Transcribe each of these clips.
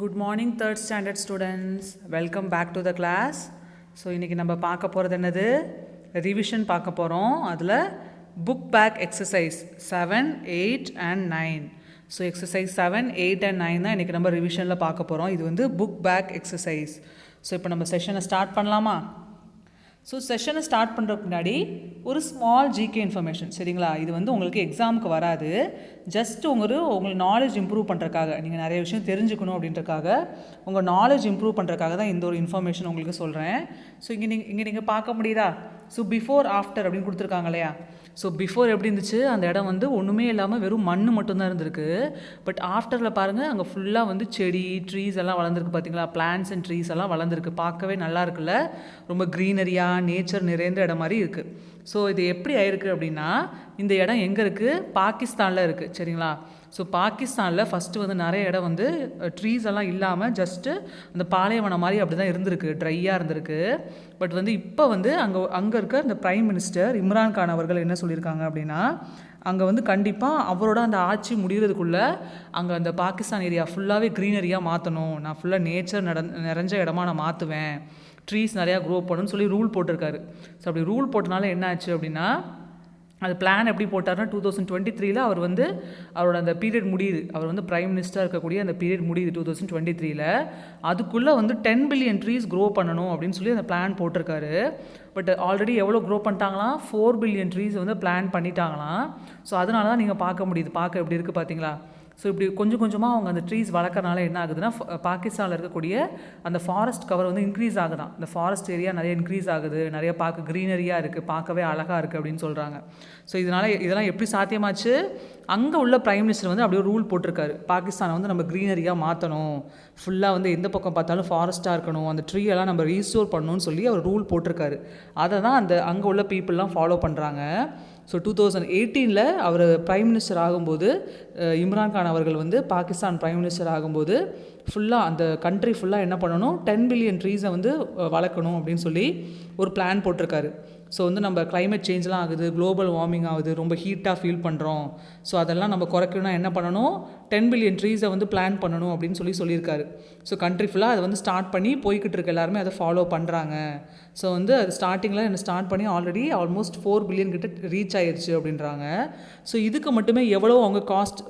Good morning, third standard students. Welcome back to the class. So இன்றைக்கி நம்ம பார்க்க போகிறது என்னது, ரிவிஷன் பார்க்க போகிறோம். அதில் book back exercise 7, 8 and 9. So exercise 7, 8 and 9 தான் இன்றைக்கி நம்ம ரிவிஷனில் பார்க்க போகிறோம். இது வந்து புக் பேக் எக்ஸசைஸ். ஸோ இப்போ நம்ம செஷனை ஸ்டார்ட் பண்ணலாமா? ஸோ செஷனை ஸ்டார்ட் பண்ணுறதுக்கு முன்னாடி ஒரு ஸ்மால் ஜிகே இன்ஃபர்மேஷன், சரிங்களா? இது வந்து உங்களுக்கு எக்ஸாமுக்கு வராது, ஜஸ்ட் உங்களுக்கு நாலேஜ் இம்ப்ரூவ் பண்ணுறதுக்காக, நீங்கள் நிறைய விஷயம் தெரிஞ்சுக்கணும் அப்படின்றக்காக, உங்கள் நாலேஜ் இம்ப்ரூவ் பண்ணுறதுக்காக தான் இந்த ஒரு இன்ஃபர்மேஷன் உங்களுக்கு சொல்கிறேன். ஸோ இங்கே நீங்கள் பார்க்க முடியுதா? ஸோ பிஃபோர் ஆஃப்டர் அப்படின்னு கொடுத்துருக்காங்க இல்லையா? ஸோ பிஃபோர் எப்படி இருந்துச்சு, அந்த இடம் வந்து ஒன்றுமே இல்லாமல் வெறும் மண் மட்டும்தான் இருந்திருக்கு. பட் ஆஃப்டரில் பாருங்கள், அங்கே ஃபுல்லாக வந்து செடி ட்ரீஸ் எல்லாம் வளர்ந்துருக்கு, பார்த்தீங்களா? பிளான்ட்ஸ் அண்ட் ட்ரீஸ் எல்லாம் வளர்ந்துருக்கு. பார்க்கவே நல்லா இருக்குல்ல, ரொம்ப க்ரீனரியாக நேச்சர் நிறைந்த இடம் மாதிரி இருக்குது. ஸோ இது எப்படி ஆயிருக்கு அப்படின்னா, இந்த இடம் எங்கே இருக்குது? பாகிஸ்தானில் இருக்குது, சரிங்களா? ஸோ பாகிஸ்தானில் ஃபஸ்ட்டு வந்து நிறைய இடம் வந்து ட்ரீஸ் எல்லாம் இல்லாமல் ஜஸ்ட்டு அந்த பாலைவனம் மாதிரி அப்படி தான் இருந்திருக்கு, ட்ரையாக இருந்திருக்கு. பட் வந்து இப்போ வந்து அங்கே இருக்க இந்த பிரைம் மினிஸ்டர் இம்ரான்கான் அவர்கள் என்ன சொல்லியிருக்காங்க அப்படின்னா, அங்கே வந்து கண்டிப்பாக அவரோட அந்த ஆட்சி முடிகிறதுக்குள்ளே அங்கே அந்த பாகிஸ்தான் ஏரியா ஃபுல்லாகவே க்ரீனரியாக மாற்றணும், நான் ஃபுல்லாக நேச்சர் நிறைஞ்ச இடமா நான் மாற்றுவேன், ட்ரீஸ் நிறையா க்ரோ பண்ணணும்னு சொல்லி ரூல் போட்டிருக்காரு. ஸோ அப்படி ரூல் போட்டனால என்ன ஆச்சு அப்படின்னா, அது பிளான் எப்படி போட்டார்னா 2023 அவர் வந்து அவரோட அந்த பீரியட் முடியுது, அவர் வந்து பிரைம் மினிஸ்டராக இருக்கக்கூடிய அந்த பீரியட் முடியுது 2023. அதுக்குள்ளே வந்து 10 பில்லியன் ட்ரீஸ் க்ரோ பண்ணணும் அப்படின்னு சொல்லி அந்த பிளான் போட்டிருக்காரு. பட் ஆல்ரெடி எவ்வளோ க்ரோ பண்ணிட்டாங்களாம்? 4 பில்லியன் ட்ரீஸ் வந்து பிளான் பண்ணிட்டாங்களாம். ஸோ அதனால தான் நீங்கள் பார்க்க முடியுது, பார்க்க எப்படி இருக்குது பார்த்தீங்களா? ஸோ இப்படி கொஞ்சம் கொஞ்சமாக அவங்க அந்த ட்ரீஸ் வளர்க்கறனால என்ன ஆகுதுன்னா, பாகிஸ்தானில் இருக்கக்கூடிய அந்த ஃபாரஸ்ட் கவர் வந்து இன்க்ரீஸ் ஆகுதான். இந்த ஃபாரஸ்ட் ஏரியா நிறைய இன்க்ரீஸ் ஆகுது, நிறைய பார்க்க க்ரீனரியாக இருக்குது, பார்க்கவே அழகாக இருக்குது அப்படின்னு சொல்கிறாங்க. ஸோ இதெல்லாம் எப்படி சாத்தியமாச்சு? அங்கே உள்ள பிரைம் மினிஸ்டர் வந்து அப்படியே ரூல் போட்டிருக்காரு, பாகிஸ்தானை வந்து நம்ம க்ரீனரியாக மாற்றணும், ஃபுல்லாக வந்து எந்த பக்கம் பார்த்தாலும் ஃபாரஸ்ட்டாக இருக்கணும், அந்த ட்ரீ எல்லாம் நம்ம ரீஸ்டோர் பண்ணணும்னு சொல்லி அவர் ரூல் போட்டிருக்காரு. அதை தான் அங்கே உள்ள பீப்புளெலாம் ஃபாலோ பண்ணுறாங்க. ஸோ 2018 அவர் பிரைம் மினிஸ்டர் ஆகும்போது, இம்ரான்கான் அவர்கள் வந்து பாகிஸ்தான் பிரைம் மினிஸ்டர் ஆகும்போது ஃபுல்லாக அந்த கண்ட்ரி ஃபுல்லாக என்ன பண்ணணும், 10 பில்லியன் ட்ரீஸை வந்து வளர்க்கணும் அப்படின்னு சொல்லி ஒரு பிளான் போட்டிருக்காரு. ஸோ வந்து நம்ம கிளைமேட் சேஞ்செலாம் ஆகுது, குளோபல் வார்மிங் ஆகுது, ரொம்ப ஹீட்டாக ஃபீல் பண்ணுறோம். ஸோ அதெல்லாம் நம்ம குறைக்கணும்னா என்ன பண்ணணும், 10 பில்லியன் ட்ரீஸை வந்து பிளான் பண்ணணும் அப்படின்னு சொல்லியிருக்காரு. ஸோ கண்ட்ரி ஃபுல்லாக அதை வந்து ஸ்டார்ட் பண்ணி போய்கிட்டு இருக்க எல்லாருமே அதை ஃபாலோ பண்ணுறாங்க. ஸோ வந்து அது ஸ்டார்டிங்கில் என்ன ஸ்டார்ட் பண்ணி ஆல்ரெடி ஆல்மோஸ்ட் 4 பில்லியன் கிட்ட ரீச் ஆயிடுச்சு அப்படின்றாங்க. ஸோ இதுக்கு மட்டுமே எவ்வளோ அவங்க காஸ்ட்,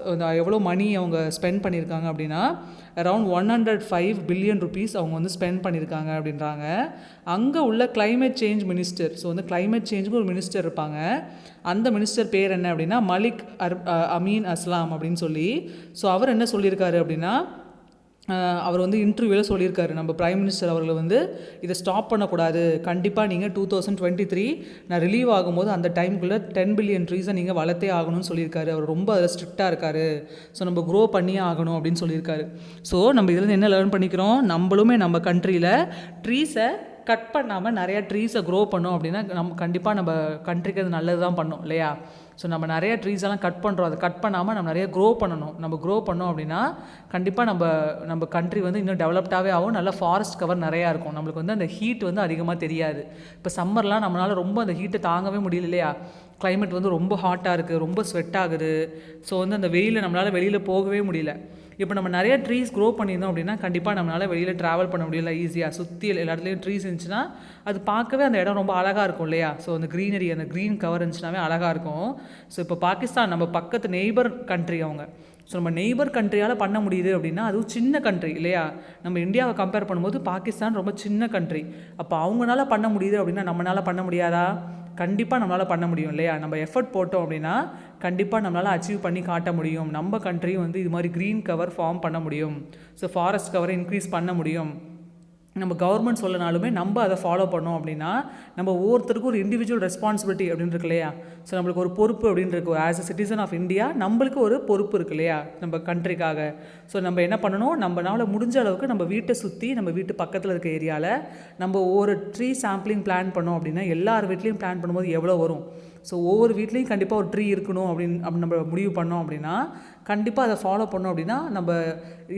எவ்வளோ மணி அவங்க ஸ்பெண்ட் பண்ணியிருக்காங்க அப்படின்னா, அரவுண்ட் 105 பில்லியன் ருபீஸ் அவங்க வந்து ஸ்பெண்ட் பண்ணியிருக்காங்க அப்படின்றாங்க. அங்கே உள்ள கிளைமேட் சேஞ்ச் மினிஸ்டர், ஸோ வந்து கிளைமேட் சேஞ்சுக்கு ஒரு மினிஸ்டர் இருப்பாங்க, அந்த மினிஸ்டர் பேர் என்ன அப்படின்னா மலிக் அமீன் அஸ்லாம் அப்படின்னு சொல்லி. ஸோ அவர் என்ன சொல்லியிருக்காரு அப்படின்னா, அவர் வந்து இன்டர்வியூவில் சொல்லியிருக்காரு, நம்ம பிரைம் மினிஸ்டர் அவர்கள் வந்து இதை ஸ்டாப் பண்ணக்கூடாது, கண்டிப்பாக நீங்கள் 2023 நான் ரிலீவ் ஆகும்போது அந்த டைமுக்குள்ளே 10 பில்லியன் ட்ரீஸை நீங்கள் வளர்த்தே ஆகணும்னு சொல்லியிருக்காரு. அவர் ரொம்ப அதில் ஸ்ட்ரிக்டாக இருக்கார். ஸோ நம்ம க்ரோ பண்ணியே ஆகணும் அப்படின்னு சொல்லியிருக்காரு. ஸோ நம்ம இதில் என்ன லேர்ன் பண்ணிக்கிறோம், நம்மளுமே நம்ம கண்ட்ரியில் ட்ரீஸை கட் பண்ணாமல் நிறையா ட்ரீஸை க்ரோ பண்ணோம் அப்படின்னா நம்ம கண்டிப்பாக நம்ம கண்ட்ரிக்கு அது நல்லது தான் பண்ணோம் இல்லையா? ஸோ நம்ம நிறைய ட்ரீஸ் எல்லாம் கட் பண்ணுறோம், அதை கட் பண்ணாமல் நம்ம நிறைய க்ரோ பண்ணணும். நம்ம க்ரோ பண்ணோம் அப்படின்னா கண்டிப்பாக நம்ம கண்ட்ரி வந்து இன்னும் டெவலப்டாகவே ஆகும், நல்ல ஃபாரஸ்ட் கவர் நிறையா இருக்கும், நம்மளுக்கு வந்து அந்த ஹீட் வந்து அதிகமாக தெரியாது. இப்போ சம்மர்லாம் நம்மளால் ரொம்ப அந்த ஹீட்டை தாங்கவே முடியல இல்லையா? கிளைமேட் வந்து ரொம்ப ஹாட்டாக இருக்குது, ரொம்ப ஸ்வெட் ஆகுது. ஸோ வந்து அந்த வெயிலில் நம்மளால் வெளியில் போகவே முடியல. இப்போ நம்ம நிறைய ட்ரீஸ் க்ரோ பண்ணியிருந்தோம் அப்படின்னா கண்டிப்பாக நம்மளால் வெளியில் ட்ராவல் பண்ண முடியல ஈஸியாக. சுற்றி எல்லா இடத்துலையும் ட்ரீஸ் இருந்துச்சுன்னா அது பார்க்கவே அந்த இடம் ரொம்ப அழகாக இருக்கும் இல்லையா? ஸோ அந்த க்ரீனரி, அந்த க்ரீன் கவர் இருந்துச்சுனாவே அழகாக இருக்கும். ஸோ இப்போ பாகிஸ்தான் நம்ம பக்கத்து நெய்பர் கண்ட்ரி அவங்க. ஸோ நம்ம நெய்பர் கண்ட்ரியால் பண்ண முடியுது அப்படின்னா அதுவும் சின்ன கண்ட்ரி இல்லையா? நம்ம இந்தியாவை கம்பேர் பண்ணும்போது பாகிஸ்தான் ரொம்ப சின்ன கண்ட்ரி. அப்போ அவங்களால பண்ண முடியுது அப்படின்னா நம்மளால் பண்ண முடியாதா? கண்டிப்பாக நம்மளால் பண்ண முடியும் இல்லையா? நம்ம எஃபர்ட் போட்டோம் அப்படின்னா கண்டிப்பாக நம்மளால் அச்சீவ் பண்ணி காட்ட முடியும். நம்ம கண்ட்ரியும் வந்து இது மாதிரி க்ரீன் கவர் ஃபார்ம் பண்ண முடியும். ஸோ ஃபாரஸ்ட் கவரை இன்க்ரீஸ் பண்ண முடியும். நம்ம கவர்மெண்ட் சொல்லனாலுமே நம்ம அதை ஃபாலோ பண்ணோம் அப்படின்னா நம்ம ஒவ்வொருத்தருக்கும் ஒரு இண்டிவிஜுவல் ரெஸ்பான்சிபிலிட்டி அப்படின்னு இருக்கு இல்லையா? ஸோ நம்மளுக்கு ஒரு பொறுப்பு அப்படின்னு இருக்கு. As a citizen of India நம்மளுக்கு ஒரு பொறுப்பு இருக்கு இல்லையா நம்ம கண்ட்ரிக்காக? ஸோ நம்ம என்ன பண்ணணும், நம்மளால் முடிஞ்ச அளவுக்கு நம்ம வீட்டை சுற்றி, நம்ம வீட்டு பக்கத்தில் இருக்க ஏரியாவில் நம்ம ஒவ்வொரு ட்ரீ சாம்பிளிங் பிளான் பண்ணோம் அப்படின்னா எல்லார் வீட்லேயும் பிளான் பண்ணும்போது எவ்வளோ வரும்? ஸோ ஒவ்வொரு வீட்லேயும் கண்டிப்பாக ஒரு ட்ரீ இருக்கணும் அப்படின்னு நம்ம முடிவு பண்ணோம் அப்படின்னா கண்டிப்பாக அதை ஃபாலோ பண்ணோம் அப்படின்னா நம்ம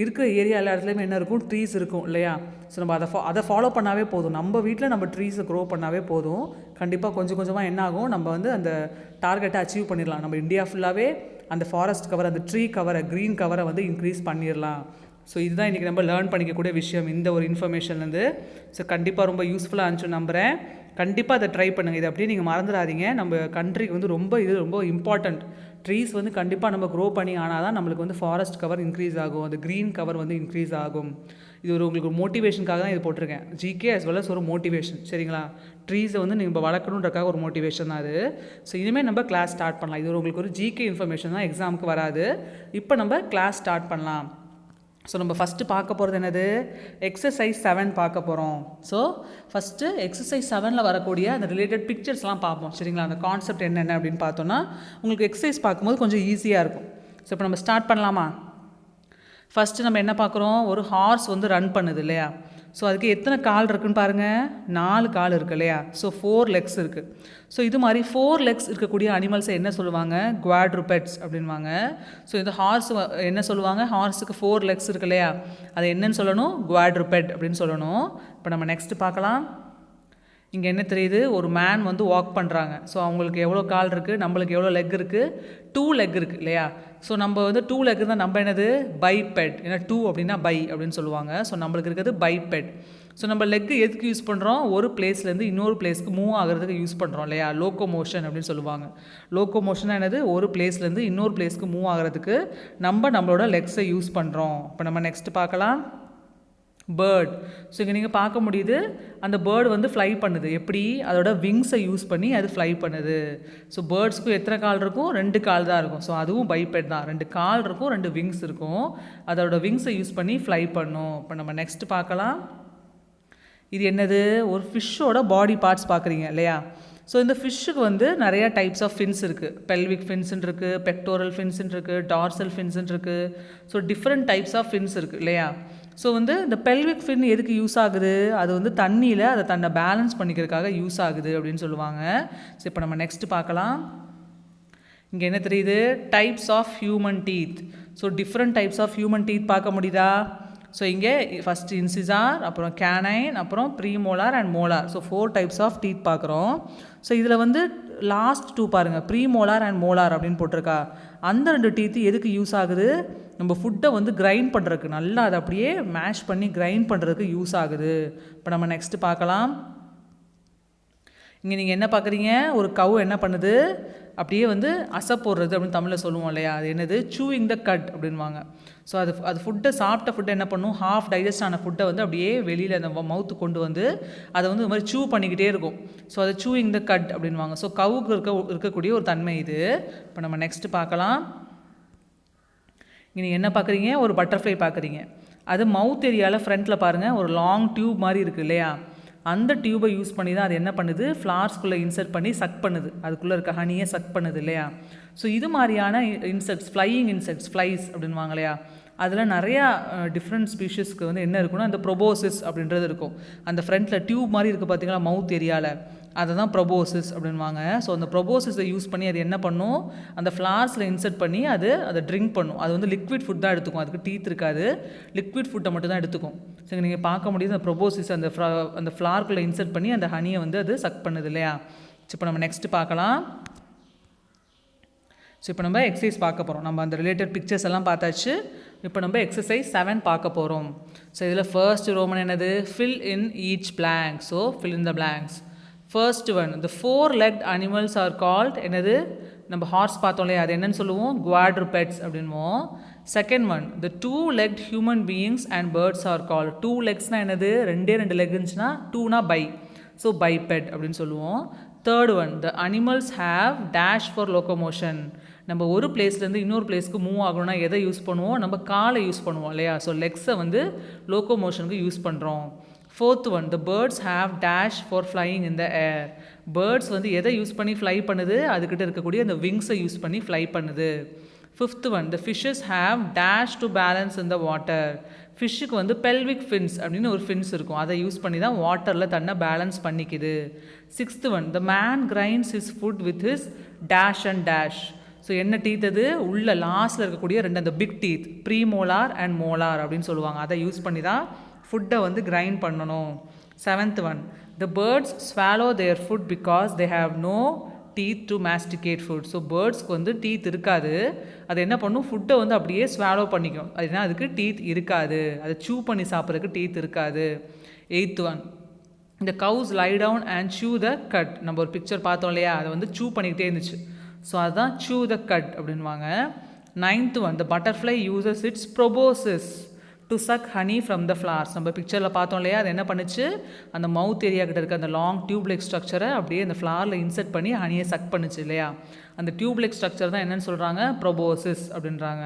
இருக்கிற ஏரியா எல்லா இடத்துலையுமே என்ன இருக்கும், ட்ரீஸ் இருக்கும் இல்லையா? ஸோ நம்ம அதை ஃபாலோ பண்ணாவே போதும், நம்ம வீட்டில் நம்ம ட்ரீஸை க்ரோ பண்ணாவே போதும். கண்டிப்பாக கொஞ்சம் கொஞ்சமாக என்ன ஆகும், நம்ம வந்து அந்த டார்கெட்டை அச்சீவ் பண்ணிடலாம். நம்ம இந்தியா ஃபுல்லாகவே அந்த ஃபாரஸ்ட் கவர், அந்த ட்ரீ கவரை, க்ரீன் கவரை வந்து இன்க்ரீஸ் பண்ணிடலாம். ஸோ இதுதான் இன்றைக்கி நம்ம லேர்ன் பண்ணிக்கக்கூடிய விஷயம் இந்த ஒரு இன்ஃபர்மேஷன்லேருந்து. ஸோ கண்டிப்பாக ரொம்ப யூஸ்ஃபுல்லாக இருந்துச்சு நம்புகிறேன். கண்டிப்பாக அதை ட்ரை பண்ணுங்கள். இது அப்படியே நீங்கள் மறந்துடாதீங்க. நம்ம கண்ட்ரிக்கு வந்து ரொம்ப இம்பார்ட்டண்ட். ட்ரீஸ் வந்து கண்டிப்பாக நம்ம க்ரோ பண்ணி ஆனால் தான் நம்மளுக்கு வந்து ஃபாரஸ்ட் கவர் இன்க்ரீஸ் ஆகும், அந்த க்ரீன் கவர் வந்து இன்க்ரீஸ் ஆகும். இது உங்களுக்கு ஒரு மோட்டிவேஷனுக்காக தான் இது போட்டிருக்கேன். ஜிகே as well as ஒரு மோட்டிவேஷன். சரிங்களா? ட்ரீஸை வந்து நீங்கள் வளர்க்கணுன்றக்காக ஒரு மோட்டிவேஷன் தான் அது. ஸோ இனிமேல் நம்ம கிளாஸ் ஸ்டார்ட் பண்ணலாம். இது உங்களுக்கு ஒரு ஜிகே இன்ஃபர்மேஷன் தான், எக்ஸாமுக்கு வராது. இப்போ நம்ம கிளாஸ் ஸ்டார்ட் பண்ணலாம். ஸோ நம்ம ஃபஸ்ட்டு பார்க்க போகிறது என்னது? எக்ஸசைஸ் 7 பார்க்க போகிறோம். ஸோ ஃபஸ்ட்டு எக்ஸசைஸ் 7 வரக்கூடிய அந்த ரிலேட்டட் பிக்சர்ஸ்லாம் பார்ப்போம். சரிங்களா? அந்த கான்செப்ட் என்னென்ன அப்படின்னு பார்த்தோன்னா உங்களுக்கு எக்ஸசைஸ் பார்க்கும்போது கொஞ்சம் ஈஸியாக இருக்கும். ஸோ இப்போ நம்ம ஸ்டார்ட் பண்ணலாமா? ஃபஸ்ட்டு நம்ம என்ன பார்க்குறோம்? ஒரு ஹார்ஸ் வந்து ரன் பண்ணுது இல்லையா? ஸோ அதுக்கு எத்தனை கால் இருக்குதுன்னு பாருங்கள். 4 கால் இருக்குது இல்லையா? ஸோ 4 லெக்ஸ் இருக்குது. ஸோ இது மாதிரி 4 லெக்ஸ் இருக்கக்கூடிய அனிமல்ஸை என்ன சொல்லுவாங்க? குவாட்ரூபெட்ஸ் அப்படின்வாங்க. ஸோ இந்த ஹார்ஸ் என்ன சொல்லுவாங்க? ஹார்ஸுக்கு 4 லெக்ஸ் இருக்கு இல்லையா? அதை என்னன்னு சொல்லணும்? குவாட்ரூபெட் அப்படின்னு சொல்லணும். இப்போ நம்ம நெக்ஸ்ட்டு பார்க்கலாம். இங்கே என்ன தெரியுது? ஒரு மேன் வந்து வாக் பண்ணுறாங்க. ஸோ அவங்களுக்கு எவ்வளோ கால் இருக்குது, நம்மளுக்கு எவ்வளோ லெக் இருக்குது? 2 லெக் இருக்குது இல்லையா? ஸோ நம்ம வந்து 2 லெக் தான் நம்ம என்னது? பைபெட். ஏன்னா 2 அப்படின்னா பை அப்படின்னு சொல்லுவாங்க. ஸோ நம்மளுக்கு இருக்கிறது பைபெட். ஸோ நம்ம லெக்கு எதுக்கு யூஸ் பண்ணுறோம்? ஒரு பிளேஸ்லேருந்து இன்னொரு பிளேஸ்க்கு மூவ் ஆகிறதுக்கு யூஸ் பண்ணுறோம் இல்லையா? லோக்கோமோஷன் அப்படின்னு சொல்லுவாங்க. லோக்கோமோஷனாக என்னது? ஒரு பிளேஸ்லேருந்து இன்னொரு பிளேஸ்க்கு மூவ் ஆகிறதுக்கு நம்மளோட லெக்ஸை யூஸ் பண்ணுறோம். இப்போ நம்ம நெக்ஸ்ட் பார்க்கலாம். பேர்ட். ஸோ இங்கே நீங்கள் பார்க்க முடியுது, அந்த பேர்டு வந்து ஃப்ளை பண்ணுது. எப்படி? அதோட விங்ஸை யூஸ் பண்ணி அது ஃப்ளை பண்ணுது. ஸோ பேர்ட்ஸ்க்கும் எத்தனை கால் இருக்கும்? 2 கால் தான் இருக்கும். ஸோ அதுவும் பைபெட் தான். 2 கால் இருக்கும், 2 விங்ஸ் இருக்கும். அதோட விங்ஸை யூஸ் பண்ணி ஃப்ளை பண்ணும். இப்போ நம்ம நெக்ஸ்ட் பார்க்கலாம். இது என்னது? ஒரு ஃபிஷ்ஷோட பாடி பார்ட்ஸ் பார்க்குறீங்க இல்லையா? ஸோ இந்த ஃபிஷ்ஷுக்கு வந்து நிறையா டைப்ஸ் ஆஃப் ஃபின்ஸ் இருக்குது. பெல்விக் ஃபின்ஸ்ன்னு இருக்குது, பெக்டோரல் ஃபின்ஸ்ன்னு இருக்குது, டார்சல் ஃபின்ஸ்ன்னு இருக்குது. So different types of fins இருக்குது இல்லையா? ஸோ வந்து இந்த பெல்விக் ஃபின் எதுக்கு யூஸ் ஆகுது? அது வந்து தண்ணியில் அதை தன்னை பேலன்ஸ் பண்ணிக்கிறதுக்காக யூஸ் ஆகுது அப்படின்னு சொல்லுவாங்க. ஸோ இப்போ நம்ம நெக்ஸ்ட்டு பார்க்கலாம். இங்கே என்ன தெரியுது? Types of human teeth. So different types of human teeth பார்க்க முடியுதா? ஸோ இங்கே ஃபஸ்ட்டு இன்சிசார், அப்புறம் கேனைன், அப்புறம் premolar and molar. So 4 types of teeth பார்க்குறோம். ஸோ இதில் வந்து லாஸ்ட் 2 பாருங்கள், ப்ரீமோலார் அண்ட் மோலார் அப்படின்னு போட்டிருக்கா. அந்த 2 டீத்து எதுக்கு யூஸ் ஆகுது? நம்ம ஃபுட்டை வந்து கிரைண்ட் பண்ணுறதுக்கு, நல்லா அதை அப்படியே மேஷ் பண்ணி கிரைண்ட் பண்ணுறதுக்கு யூஸ் ஆகுது. இப்போ நம்ம நெக்ஸ்ட்டு பார்க்கலாம். இங்கே நீங்கள் என்ன பார்க்குறீங்க? ஒரு கவு என்ன பண்ணுது? அப்படியே வந்து அசை போடுறது அப்படின்னு தமிழில் சொல்லுவோம் இல்லையா? அது என்னது? சூயிங் த கட் அப்படின்வாங்க. ஸோ அது ஃபுட்டை சாப்பிட்ட ஃபுட்டை என்ன பண்ணும்? ஹாஃப் டைஜஸ்ட் ஆன ஃபுட்டை வந்து அப்படியே வெளியில் அந்த மவுத்து கொண்டு வந்து அதை வந்து இது மாதிரி சூ பண்ணிக்கிட்டே இருக்கும். ஸோ அதை சூயிங் த கட் அப்படின்வாங்க. ஸோ கவுக்கு இருக்கக்கூடிய ஒரு தன்மை இது. இப்போ நம்ம நெக்ஸ்ட்டு பார்க்கலாம். நீங்கள் என்ன பார்க்குறீங்க? ஒரு பட்டர்ஃப்ளை பார்க்குறீங்க. அது மவுத் ஏரியாவில் ஃப்ரண்ட்டில் பாருங்கள், ஒரு லாங் டியூப் மாதிரி இருக்குது இல்லையா? அந்த டியூபை யூஸ் பண்ணி தான் அது என்ன பண்ணுது? ஃப்ளார்ஸ்குள்ளே இன்சர்ட் பண்ணி சக் பண்ணுது. அதுக்குள்ளே இருக்க ஹனியை சக் பண்ணுது இல்லையா? ஸோ இது மாதிரியான இன்செக்ட்ஸ், ஃப்ளையிங் இன்செக்ட்ஸ், ஃப்ளைஸ் அப்படின்வாங்க இல்லையா? அதில் நிறையா டிஃப்ரெண்ட் ஸ்பீஷஸ்க்கு வந்து என்ன இருக்குன்னா, அந்த ப்ரொபோசிஸ் அப்படின்றது இருக்கும். அந்த ஃப்ரண்ட்டில் டியூப் மாதிரி இருக்குது பார்த்தீங்களா மவுத் ஏரியாவில், அதை தான் ப்ரொபோசிஸ் அப்படின்வாங்க. ஸோ அந்த ப்ரொபோசிஸை யூஸ் பண்ணி அது என்ன பண்ணும்? அந்த ஃப்ளார்ஸில் இன்சர்ட் பண்ணி அதை ட்ரிங்க் பண்ணும். அது வந்து லிக்விட் ஃபுட் தான் எடுத்துக்கும். அதுக்கு டீத் இருக்காது, லிக்விட் ஃபுட்டை மட்டும் தான் எடுத்துக்கும். ஸோ நீங்கள் பார்க்க முடியுது அந்த ப்ரொபோசிஸ் அந்த ஃப்ளார்க்குள்ளே இன்சர்ட் பண்ணி அந்த ஹனியை வந்து அது சக் பண்ணுது இல்லையா? ஸோ இப்போ நம்ம நெக்ஸ்ட்டு பார்க்கலாம். ஸோ இப்போ நம்ம எக்ஸசைஸ் பார்க்க போகிறோம். நம்ம அந்த ரிலேட்டட் பிக்சர்ஸ் எல்லாம் பார்த்தாச்சு. இப்போ நம்ம எக்ஸசைஸ் 7 பார்க்க போகிறோம். ஸோ இதில் ஃபர்ஸ்ட் ரோமன் என்னது? Fill in each blank. So fill in the blanks. First one, the 4-legged animals are called என்னது? நம்ம ஹார்ஸ் பார்த்தோம் இல்லையா? அது என்னன்னு சொல்லுவோம்? குவாட்ரூபெட்ஸ் அப்படின்வோம். Second one, the 2-legged human beings and birds are called. 2 legsனால் என்னது? 2 லெக் இருந்துச்சுன்னா 2னா பை, ஸோ பைபெட் அப்படின்னு சொல்லுவோம். Third one, the animals have dash for locomotion. நம்ம ஒரு பிளேஸ்லேருந்து இன்னொரு பிளேஸ்க்கு மூவ் ஆகணும்னா எதை யூஸ் பண்ணுவோம்? நம்ம காலை யூஸ் பண்ணுவோம் இல்லையா? ஸோ லெக்ஸை வந்து லோக்கோமோஷனுக்கு யூஸ் பண்ணுறோம். Fourth one, the birds have dash for flying in the air. Birds வந்து எதை யூஸ் பண்ணி ஃப்ளை பண்ணுது? அதுக்கிட்ட இருக்கக்கூடிய அந்த விங்ஸை யூஸ் பண்ணி ஃப்ளை பண்ணுது. Fifth one, the fishes have dash to balance in the water. ஃபிஷ்ஷுக்கு வந்து பெல்விக் ஃபின்ஸ் அப்படின்னு ஒரு ஃபின்ஸ் இருக்கும். அதை யூஸ் பண்ணி தான் வாட்டரில் தன்னை பேலன்ஸ் பண்ணிக்குது. Sixth one, the man grinds his food with his dash and dash. So என்ன டீத் அது? உள்ள லாஸ்ட்டில் இருக்கக்கூடிய அந்த big teeth, premolar and molar அப்படின்னு சொல்லுவாங்க. அதை யூஸ் பண்ணி தான் ஃபுட்டை வந்து கிரைண்ட் பண்ணணும். Seventh one, the birds swallow their food because they have no teeth to masticate food. So பேர்ட்ஸ்க்கு வந்து டீத் இருக்காது. அது என்ன பண்ணும், ஃபுட்டை வந்து அப்படியே ஸ்வாலோ பண்ணிக்கும். அதுனா அதுக்கு டீத் இருக்காது, அதை சூ பண்ணி சாப்பிட்றதுக்கு டீத் இருக்காது. 8th ஒன், இந்த கவுஸ் லை டவுன் அண்ட் சூ த கட். நம்ம ஒரு பிக்சர் பார்த்தோம் இல்லையா, அதை வந்து சூ பண்ணிக்கிட்டே இருந்துச்சு. ஸோ அதுதான் சூ த கட் அப்படின்வாங்க. 9th one, the butterfly uses its proboscis to suck honey from the flowers. நம்ம பிக்சரில் பார்த்தோம் இல்லையா, அது என்ன பண்ணுச்சு, அந்த மவுத் ஏரியா கிட்ட இருக்க அந்த லாங் டியூப்லெக் ஸ்ட்ரக்சரை அப்படியே அந்த ஃப்ளாரில் இன்செர்ட் பண்ணி ஹனியை சக் பண்ணுச்சு இல்லையா. அந்த டியூப்லெக் ஸ்ட்ரக்சர் தான் என்னன்னு சொல்கிறாங்க, proboscis அப்படின்றாங்க.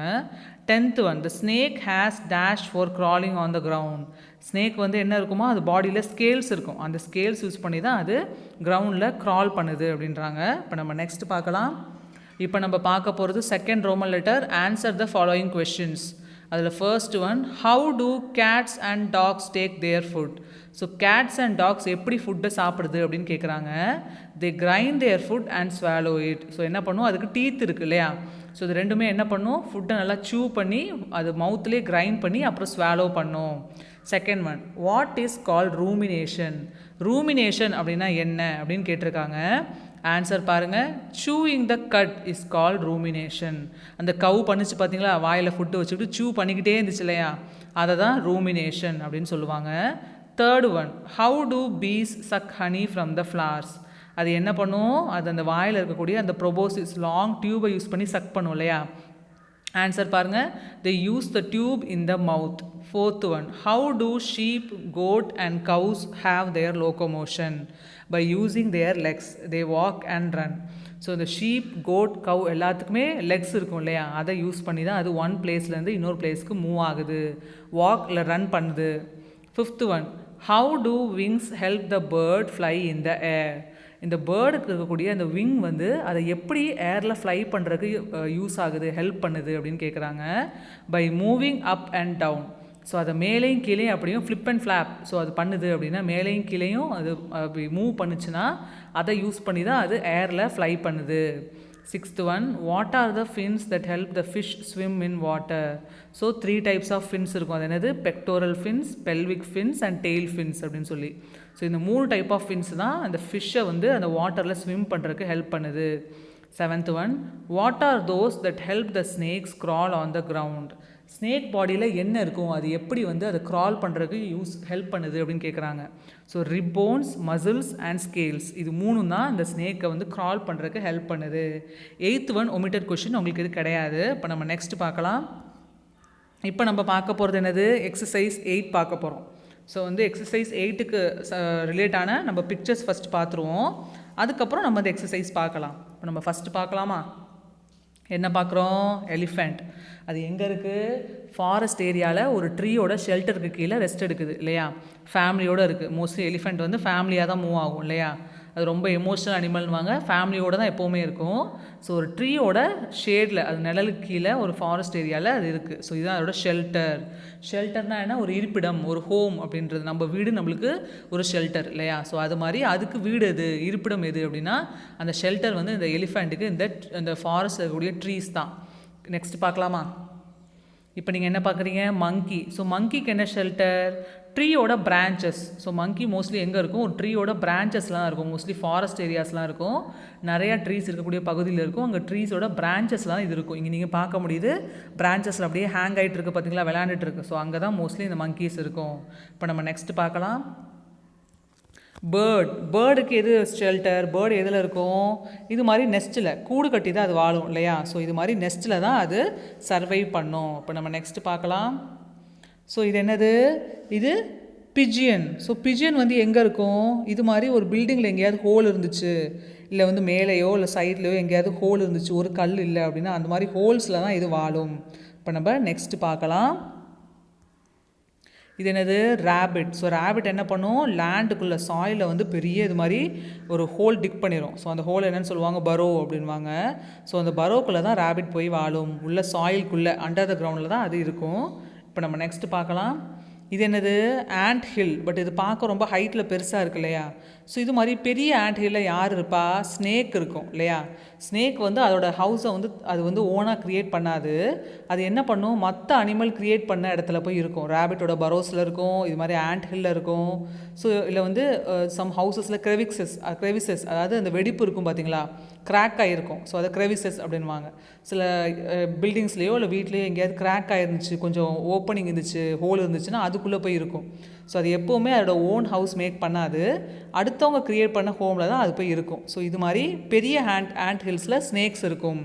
10th one, the snake has dash for crawling on the ground. Snake வந்து என்ன இருக்குமோ, அது பாடியில் ஸ்கேல்ஸ் இருக்கும், அந்த ஸ்கேல்ஸ் யூஸ் பண்ணி தான் அது கிரவுண்டில் க்ரால் பண்ணுது அப்படின்றாங்க. இப்போ நம்ம நெக்ஸ்ட் பார்க்கலாம். இப்போ நம்ம பார்க்க போகிறது second Roman letter. Answer the following questions. அதில் first one, how do cats and dogs take their food. So cats and dogs எப்படி ஃபுட்டை சாப்பிடுது அப்படின்னு கேட்குறாங்க. They grind their food and swallow it. So என்ன பண்ணும், அதுக்கு டீத் இருக்குது இல்லையா. ஸோ இது ரெண்டுமே என்ன பண்ணும், ஃபுட்டை நல்லா சூ பண்ணி அது மவுத்லேயே கிரைண்ட் பண்ணி அப்புறம் ஸ்வாலோ பண்ணும். Second one, what is called rumination. Rumination அப்படின்னா என்ன அப்படின்னு கேட்டிருக்காங்க. ஆன்சர் பாருங்கள், chewing the cut is called rumination. அந்த கவு பண்ணிச்சு பார்த்தீங்களா, வாயில் ஃபுட்டு வச்சுக்கிட்டு சூ பண்ணிக்கிட்டே இருந்துச்சு இல்லையா, அதை தான் ரூமினேஷன் அப்படின்னு சொல்லுவாங்க. Third one, how do bees suck honey from the flowers. அது என்ன பண்ணும், அது அந்த வாயில் இருக்கக்கூடிய அந்த proboscis லாங் டியூபை யூஸ் பண்ணி சக் பண்ணும் இல்லையா. ஆன்சர் பாருங்கள், they use the tube in the mouth. Fourth one, how do sheep, goat and cows have their locomotion? By using their legs, they walk and run. So இந்த sheep, code, கவ் எல்லாத்துக்குமே Lex இருக்கும் இல்லையா, அதை use பண்ணி தான் அது one பிளேஸ்லேருந்து இன்னொரு பிளேஸ்க்கு மூவ் ஆகுது, வாக் இல்லை ரன் பண்ணுது. Fifth one, how do wings help the bird fly in the air. இந்த பேர்டுக்கு இருக்கக்கூடிய அந்த விங் வந்து அதை எப்படி ஏரில் ஃப்ளை பண்ணுறதுக்கு யூஸ் ஆகுது, ஹெல்ப் பண்ணுது அப்படின்னு கேட்குறாங்க. By moving up and down. So அதை மேலேயும் கீழேயும் அப்படியும் ஃப்ளிப் அண்ட் ஃப்ளாப். ஸோ அது பண்ணுது அப்படின்னா மேலேயும் கீழேயும் அது அப்படி மூவ் பண்ணுச்சுன்னா அதை யூஸ் பண்ணி தான் அது ஏரில் ஃப்ளை பண்ணுது. Sixth one, what are the fins that help the fish swim in water. So 3 types of fins இருக்கும். அது என்னது, pectoral fins, pelvic fins and tail fins அப்படின்னு சொல்லி. ஸோ இந்த 3 டைப் ஆஃப் ஃபின்ஸ் தான் அந்த ஃபிஷ்ஷை வந்து அந்த வாட்டரில் ஸ்விம் பண்ணுறதுக்கு ஹெல்ப் பண்ணுது. Seventh one, what are those that help the snakes crawl on the ground. Snake பாடியில் என்ன இருக்கும், அது எப்படி வந்து அதை க்ரால் பண்ணுறதுக்கு ஹெல்ப் பண்ணுது அப்படின்னு கேட்குறாங்க. ஸோ ரிப்போன்ஸ், மசில்ஸ் அண்ட் ஸ்கேல்ஸ், இது 3 தான் இந்த ஸ்னேக்கை வந்து க்ரால் பண்ணுறதுக்கு ஹெல்ப் பண்ணுது. 8th ஒன் ஒமிட்டட் கொஷின், உங்களுக்கு இது கிடையாது. இப்போ நம்ம நெக்ஸ்ட் பார்க்கலாம். இப்போ நம்ம பார்க்க போகிறது என்னது, எக்ஸசைஸ் 8 பார்க்க போகிறோம். ஸோ வந்து எக்ஸசைஸ் 8க்கு ரிலேட்டான நம்ம பிக்சர்ஸ் ஃபஸ்ட் பார்த்துருவோம், அதுக்கப்புறம் நம்ம அந்த எக்ஸசைஸ் பார்க்கலாம். இப்போ நம்ம ஃபஸ்ட்டு பார்க்கலாமா. என்ன பார்க்குறோம், எலிஃபெண்ட். அது எங்கே இருக்குது, ஃபாரஸ்ட் ஏரியாவில் ஒரு ட்ரீயோட ஷெல்டருக்கு கீழே ரெஸ்ட் எடுக்குது இல்லையா, ஃபேமிலியோடு இருக்குது. மோஸ்ட்லி எலிஃபெண்ட் வந்து ஃபேமிலியாக தான் மூவ் ஆகும் இல்லையா, அது ரொம்ப எமோஷனல் அனிமல்னுவாங்க, ஃபேமிலியோடு தான் எப்போவுமே இருக்கும். ஸோ ஒரு ட்ரீயோட ஷேடில், அது நிழலுக்கு கீழே ஒரு ஃபாரஸ்ட் ஏரியாவில் அது இருக்குது. ஸோ இதுதான் அதோட ஷெல்டர். ஷெல்டர்னால் என்ன, ஒரு இருப்பிடம், ஒரு ஹோம் அப்படின்றது. நம்ம வீடு நம்மளுக்கு ஒரு ஷெல்டர் இல்லையா. ஸோ அது மாதிரி அதுக்கு வீடு எது, இருப்பிடம் எது அப்படின்னா அந்த ஷெல்டர் வந்து இந்த எலிஃபெண்ட்டுக்கு இந்த ஃபாரஸ்ட் இருக்கக்கூடிய ட்ரீஸ் தான். நெக்ஸ்ட் பார்க்கலாமா. இப்போ நீங்கள் என்ன பார்க்குறீங்க, மங்கி. ஸோ மங்கிக்கு என்ன ஷெல்டர், ட்ரீயோட பிரான்ச்சஸ். ஸோ மங்கி மோஸ்ட்லி எங்கே இருக்கும், ஒரு ட்ரீயோட பிரான்ச்சஸ்லாம் இருக்கும். மோஸ்ட்லி ஃபாரஸ்ட் ஏரியாஸ்லாம் இருக்கும், நிறையா ட்ரீஸ் இருக்கக்கூடிய பகுதியில் இருக்கும். அங்கே ட்ரீஸோட பிரான்ச்சஸ்லாம் இது இருக்கும். இங்கே நீங்கள் பார்க்க முடியுது, பிரான்ச்சஸில் அப்படியே ஹேங் ஆகிட்டு இருக்குது பார்த்தீங்களா, விளையாண்டுட்டு இருக்கு. ஸோ அங்கே தான் மோஸ்ட்லி இந்த மங்கீஸ் இருக்கும். இப்போ நம்ம நெக்ஸ்ட் பார்க்கலாம். பேர்டுக்கு எது ஷெல்டர், பேர்டு எதில் இருக்கும், இது மாதிரி நெஸ்ட்டில் கூடு கட்டி தான் அது வாழும் இல்லையா. ஸோ இது மாதிரி நெஸ்ட்டில் தான் அது சர்வைவ் பண்ணும். இப்போ நம்ம நெக்ஸ்ட்டு பார்க்கலாம். ஸோ இது என்னது, இது பிஜியன். ஸோ பிஜியன் வந்து எங்கே இருக்கும், இது மாதிரி ஒரு பில்டிங்கில் எங்கேயாவது ஹோல் இருந்துச்சு, இல்லை வந்து மேலேயோ இல்லை சைட்லேயோ எங்கேயாவது ஹோல் இருந்துச்சு, ஒரு கல் இல்லை அப்படின்னா அந்த மாதிரி ஹோல்ஸில் தான் இது வாழும். இப்போ நம்ம நெக்ஸ்ட்டு பார்க்கலாம். இது என்னது, ரேபிட். ஸோ ரேபிட் என்ன பண்ணும், லேண்டுக்குள்ளே சாயிலில் வந்து பெரிய இது மாதிரி ஒரு ஹோல் டிக் பண்ணிடும். ஸோ அந்த ஹோல் என்னென்னு சொல்லுவாங்க, பரோ அப்படின்வாங்க. ஸோ அந்த பரோக்குள்ளே தான் ரேபிட் போய் வாழும், உள்ள சாயிலுக்குள்ளே அண்டர் த கிரவுண்டில் தான் அது இருக்கும். இப்போ நம்ம நெக்ஸ்ட் பார்க்கலாம். இது என்னது, ஆண்ட் ஹில். பட் இது பார்க்க ரொம்ப ஹைட்டில் பெருசாக இருக்கு இல்லையா. ஸோ இது மாதிரி பெரிய ஆண்ட் ஹில்லில் யார் இருப்பா, ஸ்னேக் இருக்கும் இல்லையா. ஸ்னேக் வந்து அதோட ஹவுஸை வந்து அது வந்து ஓனாக க்ரியேட் பண்ணாது, அது என்ன பண்ணும், மற்ற அனிமல் க்ரியேட் பண்ண இடத்துல போய் இருக்கும். ரேபிட்டோட பரோஸில் இருக்கும், இது மாதிரி ஆண்ட் ஹில்லில் இருக்கும். ஸோ இல்லை வந்து சம் ஹவுசஸில் க்ரெவிசஸ், அதாவது அந்த வெடிப்பு இருக்கும் பார்த்தீங்களா, கிராக் ஆகிருக்கும். ஸோ அதை க்ரெவிசஸ் அப்படின்வாங்க. சில பில்டிங்ஸ்லேயோ இல்லை வீட்லேயோ எங்கேயாவது கிராக் ஆகிருந்துச்சு, கொஞ்சம் ஓப்பனிங் இருந்துச்சு, ஹோல் இருந்துச்சுன்னா அதுக்குள்ளே போய் இருக்கும். ஸோ அது எப்போவுமே அதோட ஓன் ஹவுஸ் மேக் பண்ணாது, அடுத்தவங்க க்ரியேட் பண்ண ஹோமில் தான் அது போய் இருக்கும். ஸோ இது மாதிரி பெரிய ஆண்ட் ஹில்ஸில் ஸ்னேக்ஸ் இருக்கும்.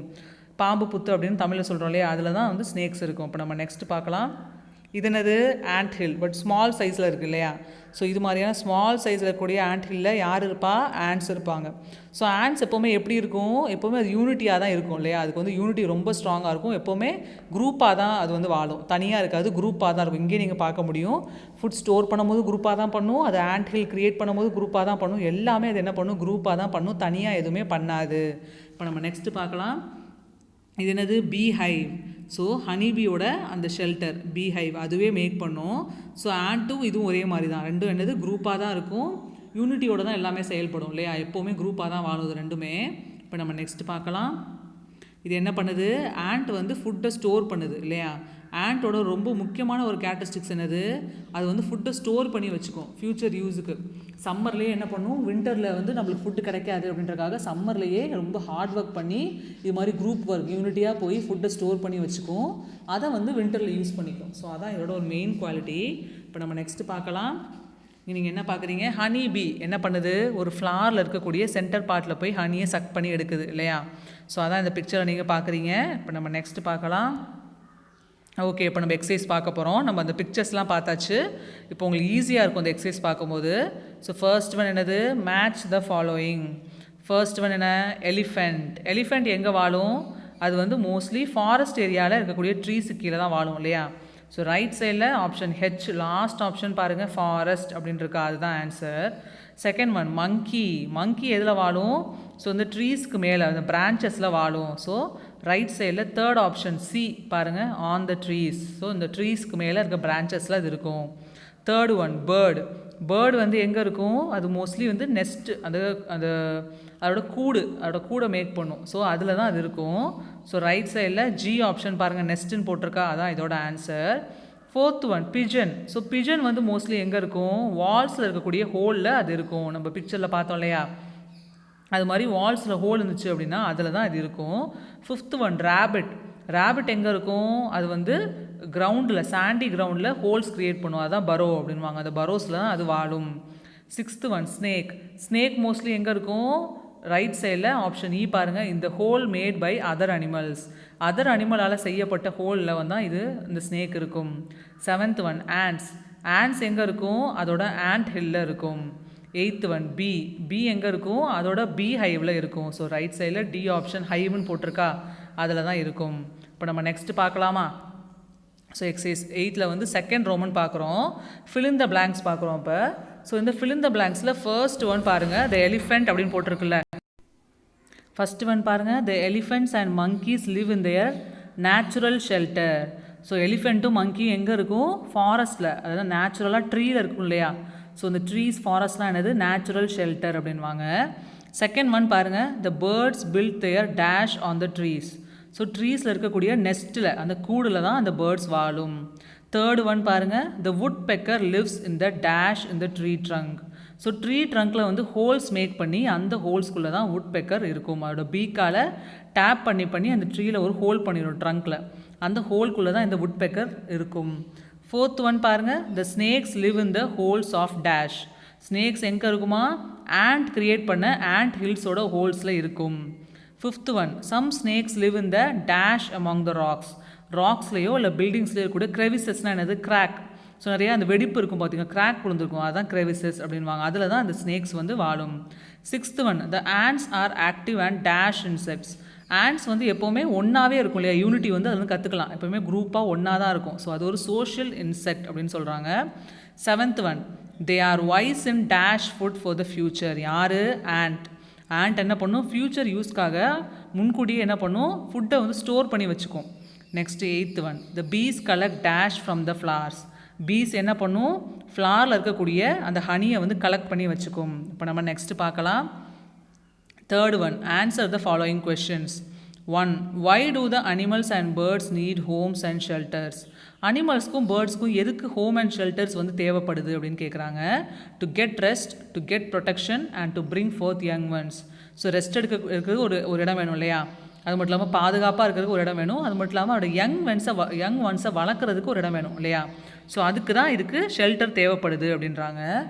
பாம்பு புத்து அப்படின்னு தமிழில் சொல்கிறோம் இல்லையா, அதில் தான் வந்து ஸ்னேக்ஸ் இருக்கும். இப்போ நம்ம நெக்ஸ்ட் பார்க்கலாம். இது என்னது ஆண்ட் ஹில், பட் ஸ்மால் சைஸில் இருக்குது இல்லையா. ஸோ இது மாதிரியான ஸ்மால் சைஸில் இருக்கக்கூடிய ஆண்ட் ஹில்லில் யார் இருப்பா, ஆண்ட்ஸ் இருப்பாங்க. ஸோ ஆண்ட்ஸ் எப்போவுமே எப்படி இருக்கும், எப்போவுமே அது யூனிட்டியாக தான் இருக்கும் இல்லையா. அதுக்கு வந்து யூனிட்டி ரொம்ப ஸ்ட்ராங்காக இருக்கும். எப்போவுமே குரூப்பாக தான் அது வந்து வாழும், தனியாக இருக்காது, குரூப்பாக தான் இருக்கும். இங்கே நீங்கள் பார்க்க முடியும், ஃபுட் ஸ்டோர் பண்ணும்போது குரூப்பாக தான் பண்ணும், அது ஆண்ட் ஹில் க்ரியேட் பண்ணும்போது குரூப்பாக தான் பண்ணும், எல்லாமே அது என்ன பண்ணும், குரூப்பாக தான் பண்ணும், தனியாக எதுவுமே பண்ணாது. இப்போ நம்ம நெக்ஸ்ட்டு பார்க்கலாம். இது என்னது, பீ ஹைவ். ஸோ ஹனிபியோட அந்த ஷெல்டர் பீ ஹைவ் அதுவே மேக் பண்ணும். ஸோ ஆண்ட்டும் இதுவும் ஒரே மாதிரி தான், ரெண்டும் என்னது குரூப்பாக தான் இருக்கும், யூனிட்டியோட தான் எல்லாமே செயல்படும் இல்லையா, எப்போவுமே குரூப்பாக தான் வாழுது ரெண்டுமே. இப்போ நம்ம நெக்ஸ்ட் பார்க்கலாம். இது என்ன பண்ணுது, ஆண்ட் வந்து ஃபுட்டை ஸ்டோர் பண்ணுது இல்லையா. ஆண்ட்டோட ரொம்ப முக்கியமான ஒரு கேரக்டரிஸ்டிக்ஸ் என்னது, அது வந்து ஃபுட்டை ஸ்டோர் பண்ணி வச்சுக்கும் ஃப்யூச்சர் யூஸுக்கு. சம்மர்லேயே என்ன பண்ணும், வின்டரில் வந்து நம்மளுக்கு ஃபுட்டு கிடைக்காது அப்படின்றக்காக சம்மர்லேயே ரொம்ப ஹார்ட் ஒர்க் பண்ணி இது மாதிரி குரூப் ஒர்க் யூனிட்டியாக போய் ஃபுட்டை ஸ்டோர் பண்ணி வச்சுக்கும், அதை வந்து வின்டரில் யூஸ் பண்ணிக்கும். ஸோ அதான் இதோட ஒரு மெயின் குவாலிட்டி. இப்போ நம்ம நெக்ஸ்ட்டு பார்க்கலாம். நீங்கள் என்ன பார்க்குறீங்க, ஹனி பீ என்ன பண்ணுது, ஒரு ஃப்ளாரில் இருக்கக்கூடிய சென்டர் பார்ட்டில் போய் ஹனியை சக் பண்ணி எடுக்குது இல்லையா. ஸோ அதான் இந்த பிக்சரை நீங்கள் பார்க்குறீங்க. இப்போ நம்ம நெக்ஸ்ட்டு பார்க்கலாம். ஓகே, இப்போ நம்ம எக்ஸசைஸ் பார்க்க போகிறோம். நம்ம அந்த பிக்சர்ஸ்லாம் பார்த்தாச்சு. இப்போ உங்களுக்கு ஈஸியாக இருக்கும் அந்த எக்ஸசைஸ் பார்க்கும்போது. ஸோ ஃபர்ஸ்ட் ஒன் என்னது, match the following. First one என்ன, எலிஃபெண்ட். எலிஃபெண்ட் எங்கே வாழும், அது வந்து மோஸ்ட்லி ஃபாரஸ்ட் ஏரியாவில் இருக்கக்கூடிய ட்ரீஸுக்கு கீழே தான் வாழும் இல்லையா. ஸோ ரைட் சைடில் ஆப்ஷன் ஹெச், லாஸ்ட் ஆப்ஷன் பாருங்கள், ஃபாரஸ்ட் அப்படின்னு இருக்கா, அதுதான் ஆன்சர். செகண்ட் ஒன் மங்கி. மங்கி எதில் வாழும், ஸோ இந்த ட்ரீஸ்க்கு மேலே அந்த பிரான்ச்சஸில் வாழும். ஸோ ரைட் சைடில் தேர்ட் ஆப்ஷன் சி பாருங்கள், ஆன் த ட்ரீஸ். ஸோ இந்த ட்ரீஸ்க்கு மேலே இருக்க பிரான்ச்சஸில் அது இருக்கும். Third one bird. பேர்டு வந்து எங்கே இருக்கும், அது மோஸ்ட்லி வந்து நெஸ்ட்டு, அந்த அந்த அதோட கூடை மேக் பண்ணும். ஸோ அதில் தான் அது இருக்கும். ஸோ ரைட் சைடில் ஜி ஆப்ஷன் பாருங்கள், நெஸ்ட்டுன்னு போட்டிருக்கா, அதான் இதோட answer. Fourth one pigeon. So pigeon வந்து மோஸ்ட்லி எங்கே இருக்கும், வால்ஸில் இருக்கக்கூடிய ஹோலில் அது இருக்கும். நம்ம பிக்சரில் பார்த்தோம் இல்லையா, அது மாதிரி வால்ஸில் ஹோல் இருந்துச்சு அப்படின்னா அதில் தான் இது இருக்கும். Fifth one rapid. ரேபிட் எங்கே இருக்கும், அது வந்து கிரவுண்டில், சாண்டி கிரவுண்டில் ஹோல்ஸ் க்ரியேட் பண்ணும், அதுதான் பரோ அப்படின்வாங்க, அந்த பரோஸில் தான் அது வாழும். Sixth one snake. Snake mostly எங்கே இருக்கும், ரைட் சைடில் ஆப்ஷன் இ பாருங்கள், இந்த hole made by other animals. Other அனிமலால் செய்யப்பட்ட ஹோலில் வந்து இது இந்த ஸ்னேக் இருக்கும். Seventh one ants. ஆண்ட்ஸ் எங்கே இருக்கும், அதோட ஆண்ட் ஹில்லில் இருக்கும். Eighth one B. பி எங்கே இருக்கும், அதோட பி ஹைவில் இருக்கும். ஸோ ரைட் சைடில் டி ஆப்ஷன் ஹைவ்னு போட்டிருக்கா, அதில் தான் இருக்கும். இப்போ நம்ம நெக்ஸ்ட்டு பார்க்கலாமா. ஸோ எக்ஸசைஸ் 8ல் வந்து செகண்ட் ரோமன் பார்க்குறோம், ஃபில் இன் த பிளாங்க்ஸ் பார்க்குறோம். இப்போ ஸோ இந்த ஃபில் இன் த பிளாங்க்ஸில் ஃபர்ஸ்ட் ஒன் பாருங்கள், த எலிஃபெண்ட் அப்படின்னு போட்டிருக்குல்ல. ஃபர்ஸ்ட் ஒன் பாருங்கள், the elephants and monkeys live in their natural shelter. So எலிஃபெண்ட்டும் மங்கியும் எங்கே இருக்கும், ஃபாரஸ்ட்டில், அதாவது நேச்சுரலாக ட்ரீயில் இருக்கும் இல்லையா. ஸோ இந்த ட்ரீஸ் ஃபாரஸ்ட்லாம் என்னது, நேச்சுரல் ஷெல்டர் அப்படின்வாங்க. செகண்ட் ஒன் பாருங்கள், the birds build their dash on the trees. So ட்ரீஸில் இருக்கக்கூடிய நெஸ்ட்டில், அந்த கூடில் தான் அந்த பேர்ட்ஸ் வாழும். தேர்டு ஒன் பாருங்கள், the woodpecker lives in the dash in the tree trunk. So tree ட்ரங்க்கில் வந்து ஹோல்ஸ் மேக் பண்ணி அந்த ஹோல்ஸ்குள்ளே தான் வுட் பெக்கர் இருக்கும். அதோட பீக்கால் டேப் பண்ணி அந்த ட்ரீயில் ஒரு ஹோல் பண்ணிடும் ட்ரங்க்கில், அந்த ஹோல்குள்ளே தான் இந்த வுட் பெக்கர் இருக்கும். ஃபோர்த் ஒன் பாருங்கள், the snakes live in the holes of dash. Snakes எங்கே இருக்குமா, ஆண்ட் க்ரியேட் பண்ண ஆண்ட் ஹில்ஸோட ஹோல்ஸில் இருக்கும். Fifth one, some snakes live in the dash among the rocks. ராக்ஸ்லேயோ இல்லை பில்டிங்ஸ்லேயோ இருக்கக்கூடிய க்ரெவிசஸ்னால் என்னது, கிராக். ஸோ நிறையா அந்த வெடிப்பு இருக்கும் பார்த்தீங்கன்னா, கிராக் விழுந்திருக்கும், அதுதான் க்ரெவிசஸ் அப்படின்வாங்க, அதில் தான் அந்த ஸ்னேக்ஸ் வந்து வாழும். Sixth one, the ants are active and dash insects. Ants வந்து எப்போவுமே ஒன்றாவே இருக்கும் இல்லையா, யூனிட்டி வந்து அது வந்து கற்றுக்கலாம், எப்போவுமே குரூப்பாக ஒன்றா தான் இருக்கும். ஸோ அது ஒரு சோஷியல் இன்செக்ட் அப்படின்னு சொல்கிறாங்க. Seventh one, they are wise in dash food for the future. யார், ஆண்ட். ஆண்ட் என்ன பண்ணும், ஃப்யூச்சர் யூஸ்க்காக முன்கூட்டியே என்ன பண்ணும், ஃபுட்டை வந்து ஸ்டோர் பண்ணி வச்சுக்கும். Next eighth one, the bees collect dash from the flowers. Bees என்ன பண்ணும், ஃப்ளாரில் இருக்கக்கூடிய அந்த ஹனியை வந்து கலெக்ட் பண்ணி வச்சுக்கும். இப்போ நம்ம நெக்ஸ்ட்டு பார்க்கலாம். Third one, answer the following questions. 1. Why do the animals and birds need homes and shelters? அனிமல்ஸ்க்கும் பேர்ட்ஸ்க்கும் எதுக்கு ஹோம் அண்ட் ஷெல்டர்ஸ் வந்து தேவைப்படுது அப்படின்னு கேட்குறாங்க. To get rest, to get protection and to bring fourth young once. So rest இருக்கிறதுக்கு ஒரு இடம் வேணும் இல்லையா, அது மட்டும் இல்லாமல் பாதுகாப்பாக இருக்கிறதுக்கு ஒரு இடம் வேணும், அது மட்டும் இல்லாமல் அவரோட யங் ஒன்ஸை வளர்க்குறதுக்கு ஒரு இடம் வேணும் இல்லையா. ஸோ அதுக்கு தான் இதுக்கு ஷெல்டர் தேவைப்படுது அப்படின்றாங்க.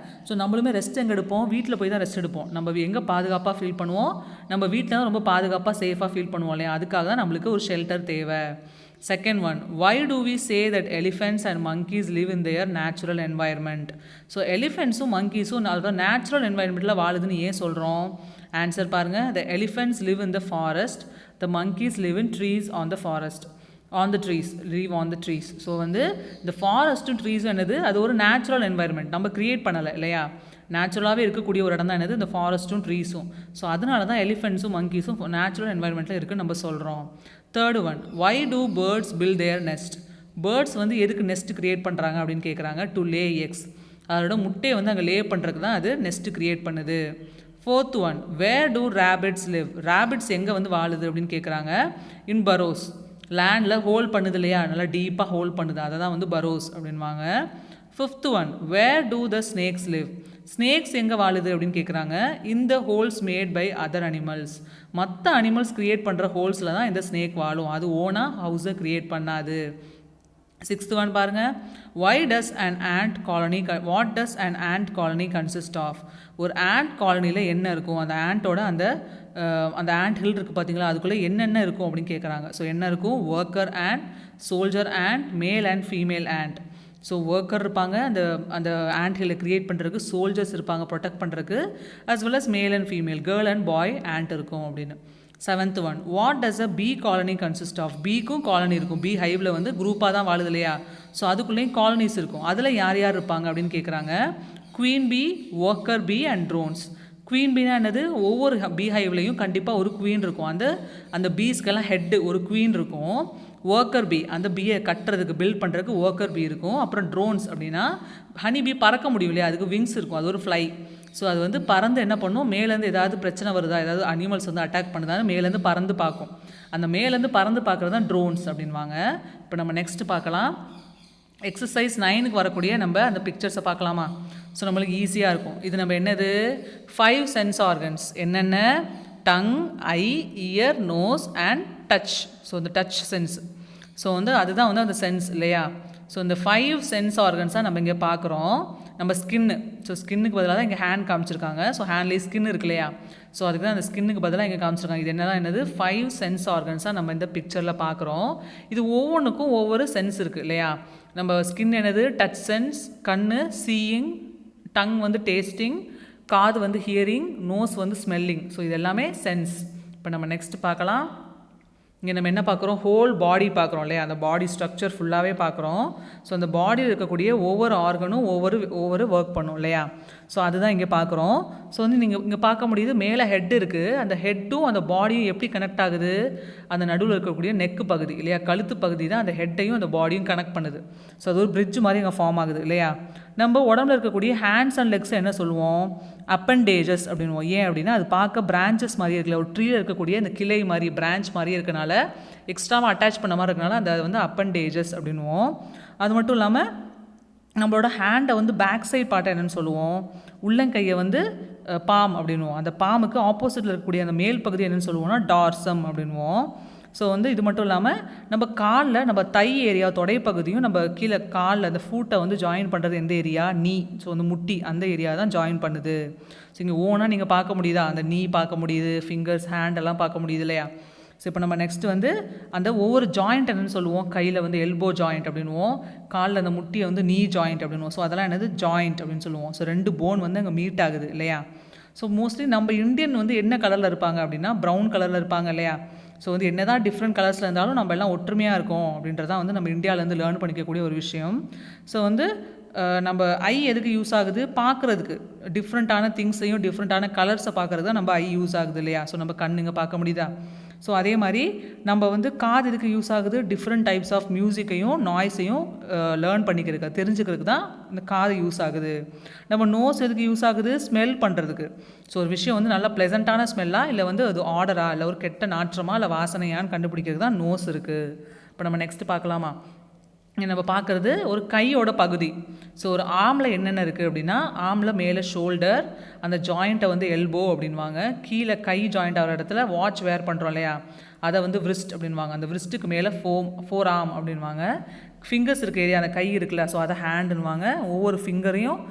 ஸோ நம்மளுமே ரெஸ்ட் எங்கே எடுப்போம், வீட்டில் போய் தான் ரெஸ்ட் எடுப்போம். நம்ம எங்கே பாதுகாப்பாக ஃபீல் பண்ணுவோம், நம்ம வீட்டில் தான் ரொம்ப பாதுகாப்பாக சேஃபாக ஃபீல் பண்ணுவோம் இல்லையா, அதுக்காக தான் நம்மளுக்கு ஒரு ஷெல்டர் தேவை. Second one, why do we say that elephants and monkeys live in their natural environment? So எலிஃபெண்ட்ஸும் மங்கீஸும் அதோட நேச்சுரல் என்வாயர்மெண்ட்டில் வாழுதுன்னு ஏன் சொல்கிறோம்? ஆன்சர் பாருங்கள். the elephants live in the forest, the monkeys live in trees on the forest. on the trees, live on the trees. So வந்து இந்த ஃபாரஸ்ட்டும் ட்ரீஸும் என்னது, அது ஒரு நேச்சுரல் என்வாயர்மெண்ட், நம்ம க்ரியேட் பண்ணலை இல்லையா, நேச்சுரலாகவே இருக்கக்கூடிய ஒரு இடம் தான் என்னது இந்த ஃபாரஸ்ட்டும் ட்ரீஸும். ஸோ அதனால தான் எலிஃபெண்ட்ஸும் மங்கீஸும் நேச்சுரல் என்வாயர்மெண்ட்டில் இருக்குன்னு நம்ம சொல்கிறோம். Third one, why do birds build their nest? Birds வந்து எதுக்கு நெஸ்ட் க்ரியேட் பண்ணுறாங்க அப்படின்னு கேட்குறாங்க. டு லே எக்ஸ், அதோட முட்டையை வந்து அங்கே லே பண்ணுறதுக்கு தான் அது நெஸ்ட் க்ரியேட் பண்ணுது. Fourth one, where two rabbits live? Rabbits எங்கே வந்து வாழுது அப்படின்னு கேட்குறாங்க. இன் பரோஸ், லேண்டில் ஹோல் பண்ணுது இல்லையா, நல்லா டீப்பாக ஹோல் பண்ணுது, அதை தான் வந்து பரோஸ் அப்படின்வாங்க. Fifth one, where do the snakes live? Snakes எங்கே வாழுது அப்படின்னு கேட்குறாங்க. இந்த holes made by other animals, மற்ற அனிமல்ஸ் க்ரியேட் பண்ணுற ஹோல்ஸில் தான் இந்த ஸ்னேக் வாழும், அது ஓனாக ஹவுஸை க்ரியேட் பண்ணாது. சிக்ஸ்த் ஒன் பாருங்கள். What does an ant colony consist of? ஒரு ant காலனியில் என்ன இருக்கும், அந்த ஆண்ட்டோட அந்த ant ஹில் இருக்குது பார்த்தீங்களா, அதுக்குள்ளே என்னென்ன இருக்கும் அப்படின்னு கேட்குறாங்க. ஸோ என்ன இருக்கும், worker ant, soldier ant, male and female ant. So worker இருப்பாங்க அந்த ant ஹில்லை க்ரியேட் பண்ணுறதுக்கு, சோல்ஜர்ஸ் இருப்பாங்க ப்ரொடெக்ட் பண்ணுறதுக்கு, as well as male and female, girl and boy ant இருக்கும் அப்படின்னு. Seventh one, what does a bee colony consist of? பீக்கும் colony இருக்கும், பீ ஹைவில் வந்து குரூப்பாக தான் வாழுது இல்லையா, ஸோ அதுக்குள்ளேயும் காலனிஸ் இருக்கும், அதில் யார் யார் இருப்பாங்க அப்படின்னு கேட்குறாங்க. Queen bee, worker bee and drones. Queen பீனா என்னது, ஒவ்வொரு பீ ஹைவ்லையும் கண்டிப்பாக ஒரு குவீன் இருக்கும், அந்த பீஸ்க்கெல்லாம் ஹெட்டு ஒரு குவீன் இருக்கும். ஒர்க்கர் பீ, அந்த பீயை கட்டுறதுக்கு பில்ட் பண்ணுறதுக்கு ஒர்க்கர் பீ இருக்கும். அப்புறம் ட்ரோன்ஸ் அப்படின்னா ஹனி பீ பறக்க முடியும் இல்லையா, அதுக்கு விங்ஸ் இருக்கும், அது ஒரு ஃப்ளை. ஸோ அது வந்து பறந்து என்ன பண்ணும், மேலேருந்து ஏதாவது பிரச்சனை வருதா, ஏதாவது அனிமல்ஸ் வந்து அட்டாக் பண்ணுதான்னு மேலேருந்து பறந்து பார்க்கும், அந்த மேலேருந்து பறந்து பார்க்குறது தான் ட்ரோன்ஸ் அப்படின்வாங்க. இப்போ நம்ம நெக்ஸ்ட் பார்க்கலாம். எக்ஸசைஸ் 9க்கு வரக்கூடிய நம்ம அந்த பிக்சர்ஸை பார்க்கலாமா? ஸோ நம்மளுக்கு ஈஸியாக இருக்கும். இது நம்ம என்னது, 5 சென்ஸ் ஆர்கன்ஸ் என்னென்ன, tongue, eye, ear, nose and touch. So இந்த டச் சென்ஸ், ஸோ வந்து அதுதான் வந்து அந்த சென்ஸ் இல்லையா. ஸோ இந்த 5 சென்ஸ் ஆர்கன்ஸாக நம்ம இங்கே பார்க்குறோம். நம்ம ஸ்கின்னு, ஸோ ஸ்கின்னுக்கு பதிலாக தான் இங்கே ஹேண்ட் காமிச்சிருக்காங்க. ஸோ ஹேண்ட்லேயே ஸ்கின் இருக்கு இல்லையா, ஸோ அதுக்கு தான் அந்த ஸ்கின்னுக்கு பதிலாக இங்கே காமிச்சிருக்காங்க. இது என்னது 5 சென்ஸ் ஆர்கன்ஸாக நம்ம இந்த பிக்சரில் பார்க்குறோம். இது ஒவ்வொன்றுக்கும் ஒவ்வொரு சென்ஸ் இருக்குது இல்லையா. நம்ம ஸ்கின் என்னது, டச் சென்ஸ், கண்ணு சீயிங், டங் வந்து டேஸ்டிங், காது வந்து ஹியரிங், நோஸ் வந்து ஸ்மெல்லிங். ஸோ இது எல்லாமே சென்ஸ். இப்போ நம்ம நெக்ஸ்ட் பார்க்கலாம். இங்கே நம்ம என்ன பார்க்குறோம், ஹோல் பாடி பார்க்குறோம் இல்லையா, அந்த பாடி ஸ்ட்ரக்சர் ஃபுல்லாகவே பார்க்குறோம். ஸோ அந்த பாடியில் இருக்கக்கூடிய ஒவ்வொரு ஆர்கனும் ஒவ்வொரு ஒர்க் பண்ணும் இல்லையா. ஸோ அதுதான் இங்கே பார்க்குறோம். ஸோ வந்து நீங்கள் இங்கே பார்க்க முடியுது, மேலே ஹெட் இருக்குது, அந்த ஹெட்டும் அந்த பாடியும் எப்படி கனெக்ட் ஆகுது, அந்த நடுவில் இருக்கக்கூடிய நெக்கு பகுதி இல்லையா, கழுத்து பகுதி தான் அந்த ஹெட்டையும் அந்த பாடியும் கனெக்ட் பண்ணுது. ஸோ அது ஒரு பிரிட்ஜ் மாதிரி அங்கே ஃபார்ம் ஆகுது இல்லையா. நம்ம உடம்புல இருக்கக்கூடிய ஹேண்ட்ஸ் அண்ட் லெக்ஸை என்ன சொல்லுவோம், அப்பண்டேஜஸ் அப்படின்வோம். ஏன் அப்படின்னா அது பார்க்க பிரான்ச்சஸ் மாதிரி இருக்குல்ல, ஒரு ட்ரீயில் இருக்கக்கூடிய இந்த கிளை மாதிரி பிரான்ச் மாதிரி இருக்கனால, எக்ஸ்ட்ராவாக அட்டாச் பண்ண மாதிரி இருக்கனால அந்த வந்து அப்பண்டேஜஸ் அப்படின்வோம். அது மட்டும் இல்லாமல் நம்மளோட ஹேண்டை வந்து பேக் சைட் பார்ட்டை என்னென்னு சொல்லுவோம், உள்ளங்கையை வந்து பாம் அப்படின்வோம். அந்த பாமுக்கு ஆப்போசிட்டில் இருக்கக்கூடிய அந்த மேல் பகுதி என்னென்னு சொல்லுவோம்னா டார்சம் அப்படின்வோம். ஸோ வந்து இது மட்டும் இல்லாமல் நம்ம காலில் நம்ம தை ஏரியா தொடைப்பகுதியும் நம்ம கீழே காலில் அந்த ஃபூட்டை வந்து ஜாயின் பண்ணுறது எந்த ஏரியா, நீ. ஸோ அந்த முட்டி அந்த ஏரியா தான் ஜாயின் பண்ணுது. ஸோ இங்கே ஓனாக நீங்கள் பார்க்க முடியுதா, அந்த நீ பார்க்க முடியுது, ஃபிங்கர்ஸ் ஹேண்டெல்லாம் பார்க்க முடியுது இல்லையா. ஸோ இப்போ நம்ம நெக்ஸ்ட் வந்து அந்த ஒவ்வொரு ஜாயிண்ட் என்னென்னு சொல்லுவோம், கையில் வந்து எல்போ ஜாயிண்ட் அப்படின்வோம், காலில் அந்த முட்டியை வந்து நீ ஜாயிண்ட் அப்படின்வோம். ஸோ அதெல்லாம் என்னது ஜாயிண்ட் அப்படின்னு சொல்லுவோம். ஸோ 2 போன் வந்து அங்கே மீட் ஆகுது இல்லையா. ஸோ மோஸ்ட்லி நம்ம இந்தியன் வந்து என்ன கலரில் இருப்பாங்க அப்படின்னா ப்ரௌன் கலரில் இருப்பாங்க இல்லையா. ஸோ வந்து என்ன தான் டிஃப்ரெண்ட் கலர்ஸில் இருந்தாலும் நம்ம எல்லாம் ஒற்றுமையாக இருக்கோம் அப்படின்றதான் வந்து நம்ம இந்தியாவிலேருந்து லேர்ன் பண்ணிக்கக்கூடிய ஒரு விஷயம். ஸோ வந்து நம்ம ஐ எதுக்கு யூஸ் ஆகுது, பார்க்குறதுக்கு டிஃப்ரெண்ட்டான திங்ஸையும் டிஃப்ரெண்ட்டான கலர்ஸை பார்க்குறது தான் நம்ம ஐ யூஸ் ஆகுது இல்லையா. ஸோ நம்ம கண்ணுங்க பார்க்க முடியுதா. ஸோ அதே மாதிரி நம்ம வந்து காது எதுக்கு யூஸ் ஆகுது, டிஃப்ரெண்ட் டைப்ஸ் ஆஃப் மியூசிக்கையும் நாய்ஸையும் லேர்ன் பண்ணிக்கிறதுக்கு தெரிஞ்சுக்கிறதுக்கு தான் இந்த காது யூஸ் ஆகுது. நம்ம நோஸ் எதுக்கு யூஸ் ஆகுது, ஸ்மெல் பண்ணுறதுக்கு. ஸோ ஒரு விஷயம் வந்து நல்லா ப்ளெசண்ட்டான ஸ்மெல்லாக இல்லை வந்து அது ஆர்டரா இல்லை ஒரு கெட்ட நாற்றமா இல்லை வாசனையான்னு கண்டுபிடிக்கிறது தான் நோஸ் இருக்குது. இப்போ நம்ம நெக்ஸ்ட் பார்க்கலாமா. இங்கே நம்ம பார்க்குறது ஒரு கையோட பகுதி. ஸோ ஒரு ஆர்மில் என்னென்ன இருக்குது அப்படின்னா, ஆர்மில் மேலே ஷோல்டர், அந்த ஜாயிண்ட்டை வந்து எல்போ அப்படின்வாங்க. கீழே கை ஜாயிண்ட் ஆகிற இடத்துல வாட்ச் வேர் பண்ணுறோம் இல்லையா, அதை வந்து விரிஸ்ட் அப்படின்வாங்க. அந்த விரிஸ்ட்டுக்கு மேலே ஃபோர் ஆர்ம் அப்படின்வாங்க. ஃபிங்கர்ஸ் இருக்க ஏரியா, அந்த கை இருக்குல்ல, ஸோ அதை ஹேண்டுன்னுவாங்க. ஒவ்வொரு ஃபிங்கரையும்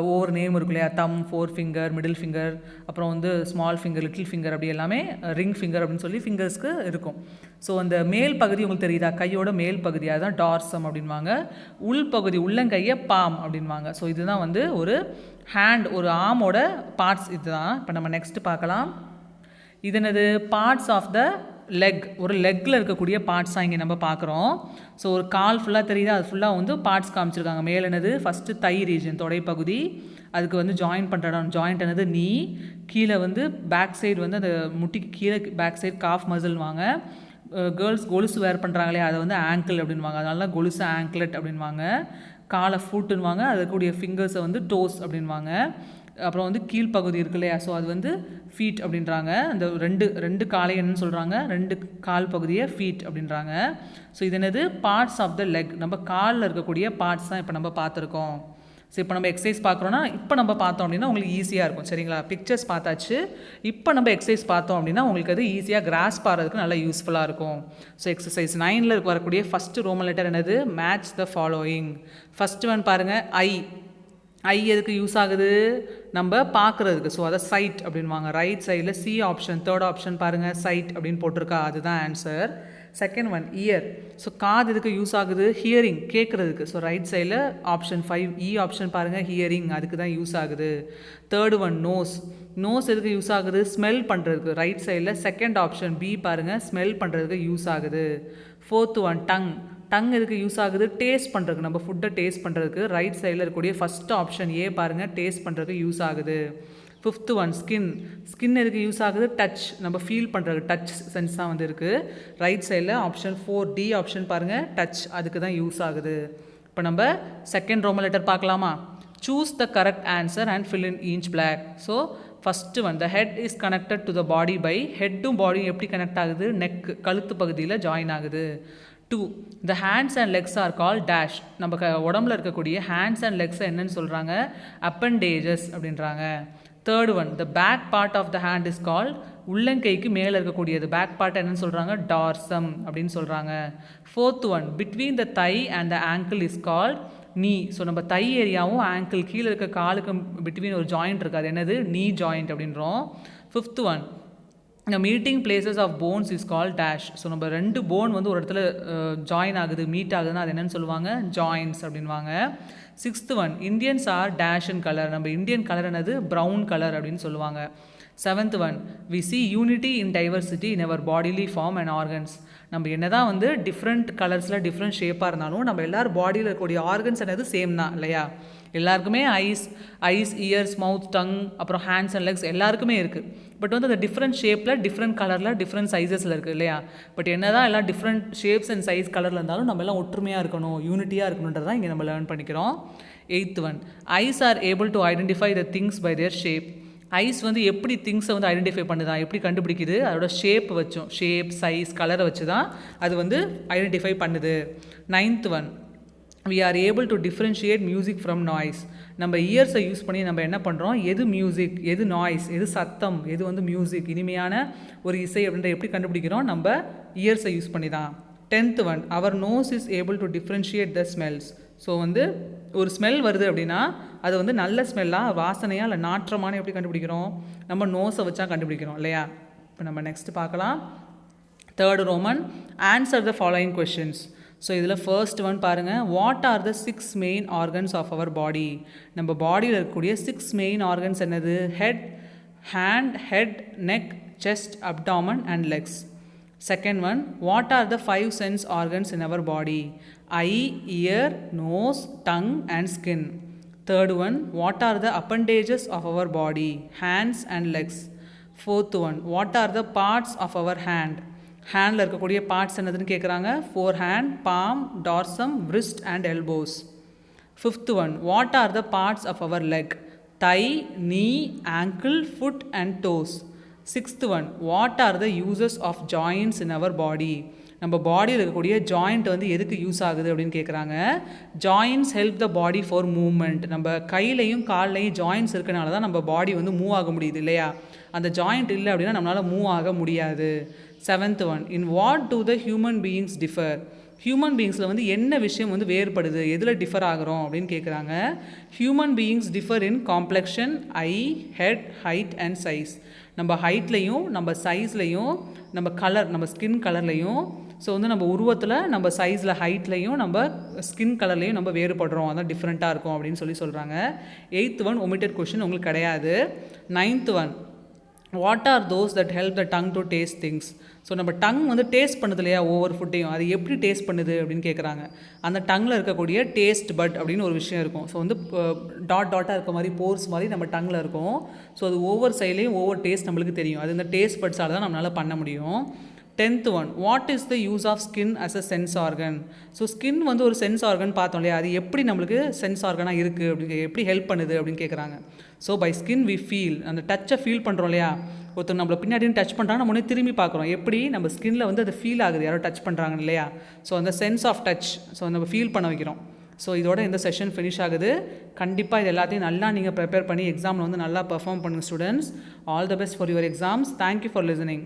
ஒவ்வொரு நேம் இருக்கு இல்லையா, தம், 4 ஃபிங்கர், மிடில் ஃபிங்கர், அப்புறம் வந்து ஸ்மால் ஃபிங்கர், லிட்டில் ஃபிங்கர், அப்படி எல்லாமே ரிங் ஃபிங்கர் அப்படின்னு சொல்லி ஃபிங்கர்ஸ்க்கு இருக்கும். ஸோ அந்த மேல் பகுதி உங்களுக்கு தெரியுதா, கையோட மேல் பகுதி, அதுதான் டார்சம் அப்படின்வாங்க. உள் பகுதி, உள்ளங்கையை பாம் அப்படின்வாங்க. ஸோ இதுதான் வந்து ஒரு ஹேண்ட், ஒரு ஆர்மோட பார்ட்ஸ் இதுதான். இப்போ நம்ம நெக்ஸ்ட் பார்க்கலாம். இது என்னது, பார்ட்ஸ் ஆஃப் த லெக். ஒரு லெக்கில் இருக்கக்கூடிய பார்ட்ஸ் தான் இங்கே நம்ம பார்க்குறோம். ஸோ ஒரு கால் ஃபுல்லாக தெரியுது, அது ஃபுல்லாக வந்து பார்ட்ஸ் காமிச்சிருக்காங்க. மேலே என்னது, ஃபஸ்ட்டு தை ரீஜன், தொடைப்பகுதி, அதுக்கு வந்து ஜாயின் பண்ணுற இடம், ஜாயிண்ட் என்னது நீ. கீழே வந்து பேக் சைடு வந்து அந்த முட்டிக்கு கீழே பேக் சைடு காஃப் மசில்வாங்க. கேர்ள்ஸ் கொலுசு வேர் பண்ணுறாங்களே, அதை வந்து ஆங்கிள் அப்படின்வாங்க. அதனால தான் கொலுசு ஆங்க்லெட் அப்படின்வாங்க. காலை ஃபுட்டுன்னுவாங்க. அதுக்கூடிய ஃபிங்கர்ஸை வந்து டோஸ் அப்படின்வாங்க. அப்புறம் வந்து கீழ்ப்பகுதி இருக்கு இல்லையா, ஸோ அது வந்து ஃபீட் அப்படின்றாங்க. அந்த ரெண்டு காலை என்னன்னு சொல்கிறாங்க, 2 கால் பகுதியை ஃபீட் அப்படின்றாங்க. ஸோ இது என்னது, பார்ட்ஸ் ஆஃப் த லெக். நம்ம காலில் இருக்கக்கூடிய பார்ட்ஸ் தான் இப்போ நம்ம பார்த்துருக்கோம். ஸோ இப்போ நம்ம எக்ஸசைஸ் பார்க்குறோன்னா, இப்போ நம்ம பார்த்தோம் அப்படின்னா உங்களுக்கு ஈஸியாக இருக்கும். சரிங்களா, பிக்சர்ஸ் பார்த்தாச்சு. இப்போ நம்ம எக்ஸசைஸ் பார்த்தோம் அப்படின்னா உங்களுக்கு அது ஈஸியாக கிராஸ்ப் ஆகிறதுக்கு நல்லா யூஸ்ஃபுல்லாக இருக்கும். ஸோ எக்ஸசைஸ் 9ல் வரக்கூடிய ஃபஸ்ட்டு ரோமன் லெட்டர் என்னது, match the following. First one பாருங்கள், ஐ எதுக்கு யூஸ் ஆகுது, நம்ம பார்க்குறதுக்கு. ஸோ அதை சைட் அப்படின்வாங்க. ரைட் சைடில் சி ஆப்ஷன், தேர்ட் ஆப்ஷன் பாருங்கள், சைட் அப்படின்னு போட்டிருக்கா, அதுதான் answer. Second one year. So காது எதுக்கு யூஸ் ஆகுது, ஹியரிங், கேட்குறதுக்கு. ஸோ ரைட் சைடில் ஆப்ஷன் 5 இ ஆப்ஷன் பாருங்கள், ஹியரிங், அதுக்கு தான் யூஸ் ஆகுது. தேர்டு ஒன் நோஸ் எதுக்கு யூஸ் ஆகுது, ஸ்மெல் பண்ணுறதுக்கு. ரைட் சைடில் செகண்ட் ஆப்ஷன் பி பாருங்கள், ஸ்மெல் பண்ணுறதுக்கு யூஸ் ஆகுது. ஃபோர்த்து ஒன் டங் எதுக்கு யூஸ் ஆகுது, டேஸ்ட் பண்ணுறதுக்கு, நம்ம ஃபுட்டை டேஸ்ட் பண்ணுறதுக்கு. ரைட் சைடில் இருக்கக்கூடிய ஃபஸ்ட் ஆப்ஷன் ஏ பாருங்கள், டேஸ்ட் பண்ணுறதுக்கு யூஸ் ஆகுது. ஃபிஃப்த்து ஒன் ஸ்கின் எதுக்கு யூஸ் ஆகுது, டச், நம்ம ஃபீல் பண்ணுறதுக்கு, டச் சென்ஸ் தான் வந்து இருக்குது. ரைட் சைடில் ஆப்ஷன் 4 டி ஆப்ஷன் பாருங்கள், டச், அதுக்கு தான் யூஸ் ஆகுது. இப்போ நம்ம செகண்ட் ரோமன் லெட்டர் பார்க்கலாமா. Choose the correct answer and fill in each blank. So first one, the head is connected to the body by, ஹெட்டும் பாடியும் எப்படி கனெக்ட் ஆகுது, நெக், கழுத்து பகுதியில் ஜாயின் ஆகுது. 2, the hands and legs are called dash. நம்ம உடம்புல இருக்கக்கூடிய ஹேண்ட்ஸ் அண்ட் லெக்ஸை என்னன்னு சொல்கிறாங்க, அப்பண்டேஜஸ் அப்படின்றாங்க. Third one, the back part of the hand is called, உள்ளங்கைக்கு மேலே இருக்கக்கூடியது பேக் பார்ட் என்னன்னு சொல்கிறாங்க, டார்சம் அப்படின்னு சொல்கிறாங்க. Fourth one, between the thigh and the ankle is called நீ. ஸோ நம்ம தை ஏரியாவும் ஆங்கிள் கீழே இருக்க காலுக்கு பிட்வீன் ஒரு ஜாயிண்ட் இருக்காது, என்னது நீ ஜாயிண்ட் அப்படின்றோம். ஃபிஃப்த் ஒன், இந்த meeting places of bones is called dash. So நம்ம 2 போன் வந்து ஒரு இடத்துல ஜாயின் ஆகுது, மீட் ஆகுதுன்னா அது என்னன்னு சொல்லுவாங்க, ஜாயின்ஸ் அப்படின்வாங்க. Sixth one, Indians are dash in colour. நம்ம இந்தியன் கலர் என்னது, ப்ரௌன் கலர் அப்படின்னு சொல்லுவாங்க. Seventh one, we see unity in diversity in our bodily form and organs. நம்ம என்ன தான் வந்து டிஃப்ரெண்ட் கலர்ஸில் டிஃப்ரெண்ட் ஷேப்பாக இருந்தாலும் நம்ம எல்லோரும் பாடியில் இருக்கக்கூடிய ஆர்கன்ஸ் என்னது சேம் தான் இல்லையா. எல்லாருக்குமே ஐஸ், இயர்ஸ், மவுத், டங், அப்புறம் ஹேண்ட்ஸ் அண்ட் லெக்ஸ் எல்லாருக்குமே இருக்குது. பட் வந்து அந்த டிஃப்ரெண்ட் ஷேப்பில், டிஃப்ரெண்ட் கலரில், டிஃப்ரெண்ட் சைஸஸில் இருக்குது இல்லையா. பட் என்ன தான் எல்லாம் டிஃப்ரெண்ட் ஷேப்ஸ் அண்ட் சைஸ் கலரில் இருந்தாலும் நம்ம எல்லாம் ஒற்றுமையாக இருக்கணும், யூனிட்டியாக இருக்கணுன்றது தான் இங்கே நம்ம லேர்ன் பண்ணிக்கிறோம். Eighth one, eyes are able to identify the things by their shape. Eyes வந்து எப்படி திங்ஸை வந்து ஐடென்டிஃபை பண்ணுதான், எப்படி கண்டுபிடிக்குது, அதோட ஷேப் வச்சோம், ஷேப், சைஸ், கலரை வச்சு தான் அது வந்து ஐடென்டிஃபை பண்ணுது. Ninth one, we are able to differentiate music from noise. நம்ம இயர்ஸை யூஸ் பண்ணி நம்ம என்ன பண்ணுறோம், எது மியூசிக், எது நாய்ஸ், எது சத்தம், எது வந்து மியூசிக், இனிமையான ஒரு இசை அப்படின்ற எப்படி கண்டுபிடிக்கிறோம், நம்ம இயர்ஸை யூஸ் பண்ணி தான். 10th one, our nose is able to differentiate the smells. So வந்து ஒரு ஸ்மெல் வருது அப்படின்னா அது வந்து நல்ல ஸ்மெல்லாக, வாசனையாக, இல்லை நாற்றமான எப்படி கண்டுபிடிக்கிறோம், நம்ம நோஸை வச்சா கண்டுபிடிக்கிறோம் இல்லையா. இப்போ நம்ம நெக்ஸ்ட் பார்க்கலாம். Third Roman, answer the following questions. So இதில் ஃபர்ஸ்ட் ஒன் பாருங்கள், what are the 6 main organs of our body. நம்ம பாடியில் இருக்கக்கூடிய 6 மெயின் ஆர்கன்ஸ் என்னது, head, neck, chest, abdomen and legs. Second one, what are the 5 sense organs in our body, eye, ear, nose, tongue and skin. Third one, what are the appendages of our body, hands and legs. Fourth one, what are the parts of our hand. ஹேண்டில் இருக்கக்கூடிய parts என்னதுன்னு கேட்குறாங்க, fore hand, palm, dorsum, wrist and elbows. Fifth one, what are the parts of our leg, thigh, knee, ankle, foot and toes. Sixth one, what are the uses of joints in our body. நம்ம பாடியில் இருக்கக்கூடிய joint வந்து எதுக்கு use ஆகுது அப்படின்னு கேட்குறாங்க. Joints help the body for movement. நம்ம கையிலையும் கால்லையும் ஜாயின்ஸ் இருக்கனால தான் நம்ம பாடி வந்து மூவ் ஆக முடியுது இல்லையா? அந்த ஜாயிண்ட் இல்லை அப்படின்னா நம்மளால் மூவ் ஆக முடியாது. 7th one, in what do the human beings differ. Human பீயிங்ஸில் வந்து என்ன விஷயம் வந்து வேறுபடுது, எதில் டிஃபர் ஆகிறோம் அப்படின்னு கேட்குறாங்க. Human beings differ in complexion, eye, head, height and size. நம்ம ஹைட்லையும் நம்ம சைஸ்லையும் நம்ம கலர், நம்ம ஸ்கின் கலர்லையும், ஸோ வந்து நம்ம உருவத்தில் நம்ம சைஸில் ஹைட்லையும் நம்ம ஸ்கின் கலர்லையும் நம்ம வேறுபடுறோம், அதான் டிஃப்ரெண்ட்டாக இருக்கும் அப்படின்னு சொல்கிறாங்க. 8th ஒன் ஒமிட்டட் கொஷின் உங்களுக்கு கிடையாது. 9th one, what are those that help the tongue to taste things. So நம்ம டங் வந்து டேஸ்ட் பண்ணுது இல்லையா ஒவ்வொரு ஃபுட்டையும், அது எப்படி டேஸ்ட் பண்ணுது அப்படின்னு கேட்குறாங்க. அந்த டங்கில் இருக்கக்கூடிய டேஸ்ட் பட் அப்படின்னு ஒரு விஷயம் இருக்கும். ஸோ வந்து டாட்டாக இருக்க மாதிரி போர்ஸ் மாதிரி நம்ம டங்கில் இருக்கும். ஸோ அது ஒவ்வொரு சைட்லேயும் ஒவ்வொரு டேஸ்ட் நம்மளுக்கு தெரியும். அது இந்த டேஸ்ட் பட்ஸால் தான் நம்மளால் பண்ண முடியும். 10th one, what is the use of skin as a sense organ. So skin வந்து ஒரு சென்ஸ் ஆர்கன் பார்த்தோம் இல்லையா, அது எப்படி நம்மளுக்கு சென்ஸ் ஆர்கனாக இருக்குது அப்படி எப்படி ஹெல்ப் பண்ணுது அப்படின்னு கேட்குறாங்க. So by skin we feel, அந்த டச்சை ஃபீல் பண்ணுறோம் இல்லையா, ஒருத்தர் நம்மளை பின்னாடியும் டச் பண்ணுறாங்க, நம்ம உடனே திரும்பி பார்க்குறோம், எப்படி நம்ம ஸ்கின்னில் வந்து அது ஃபீல் ஆகுது யாரோ டச் பண்ணுறாங்க இல்லையா. ஸோ அந்த சென்ஸ் ஆஃப் டச், ஸோ நம்ம ஃபீல் பண்ண வைக்கிறோம். ஸோ இதோட இந்த செஷன் ஃபினிஷ் ஆகுது. கண்டிப்பாக இது எல்லாத்தையும் நல்லா நீங்கள் ப்ரிப்பேர் பண்ணி எக்ஸாமில் வந்து நல்லா பர்ஃபார்ம் பண்ணுங்கள் students. All the best for your exams. Thank you for listening.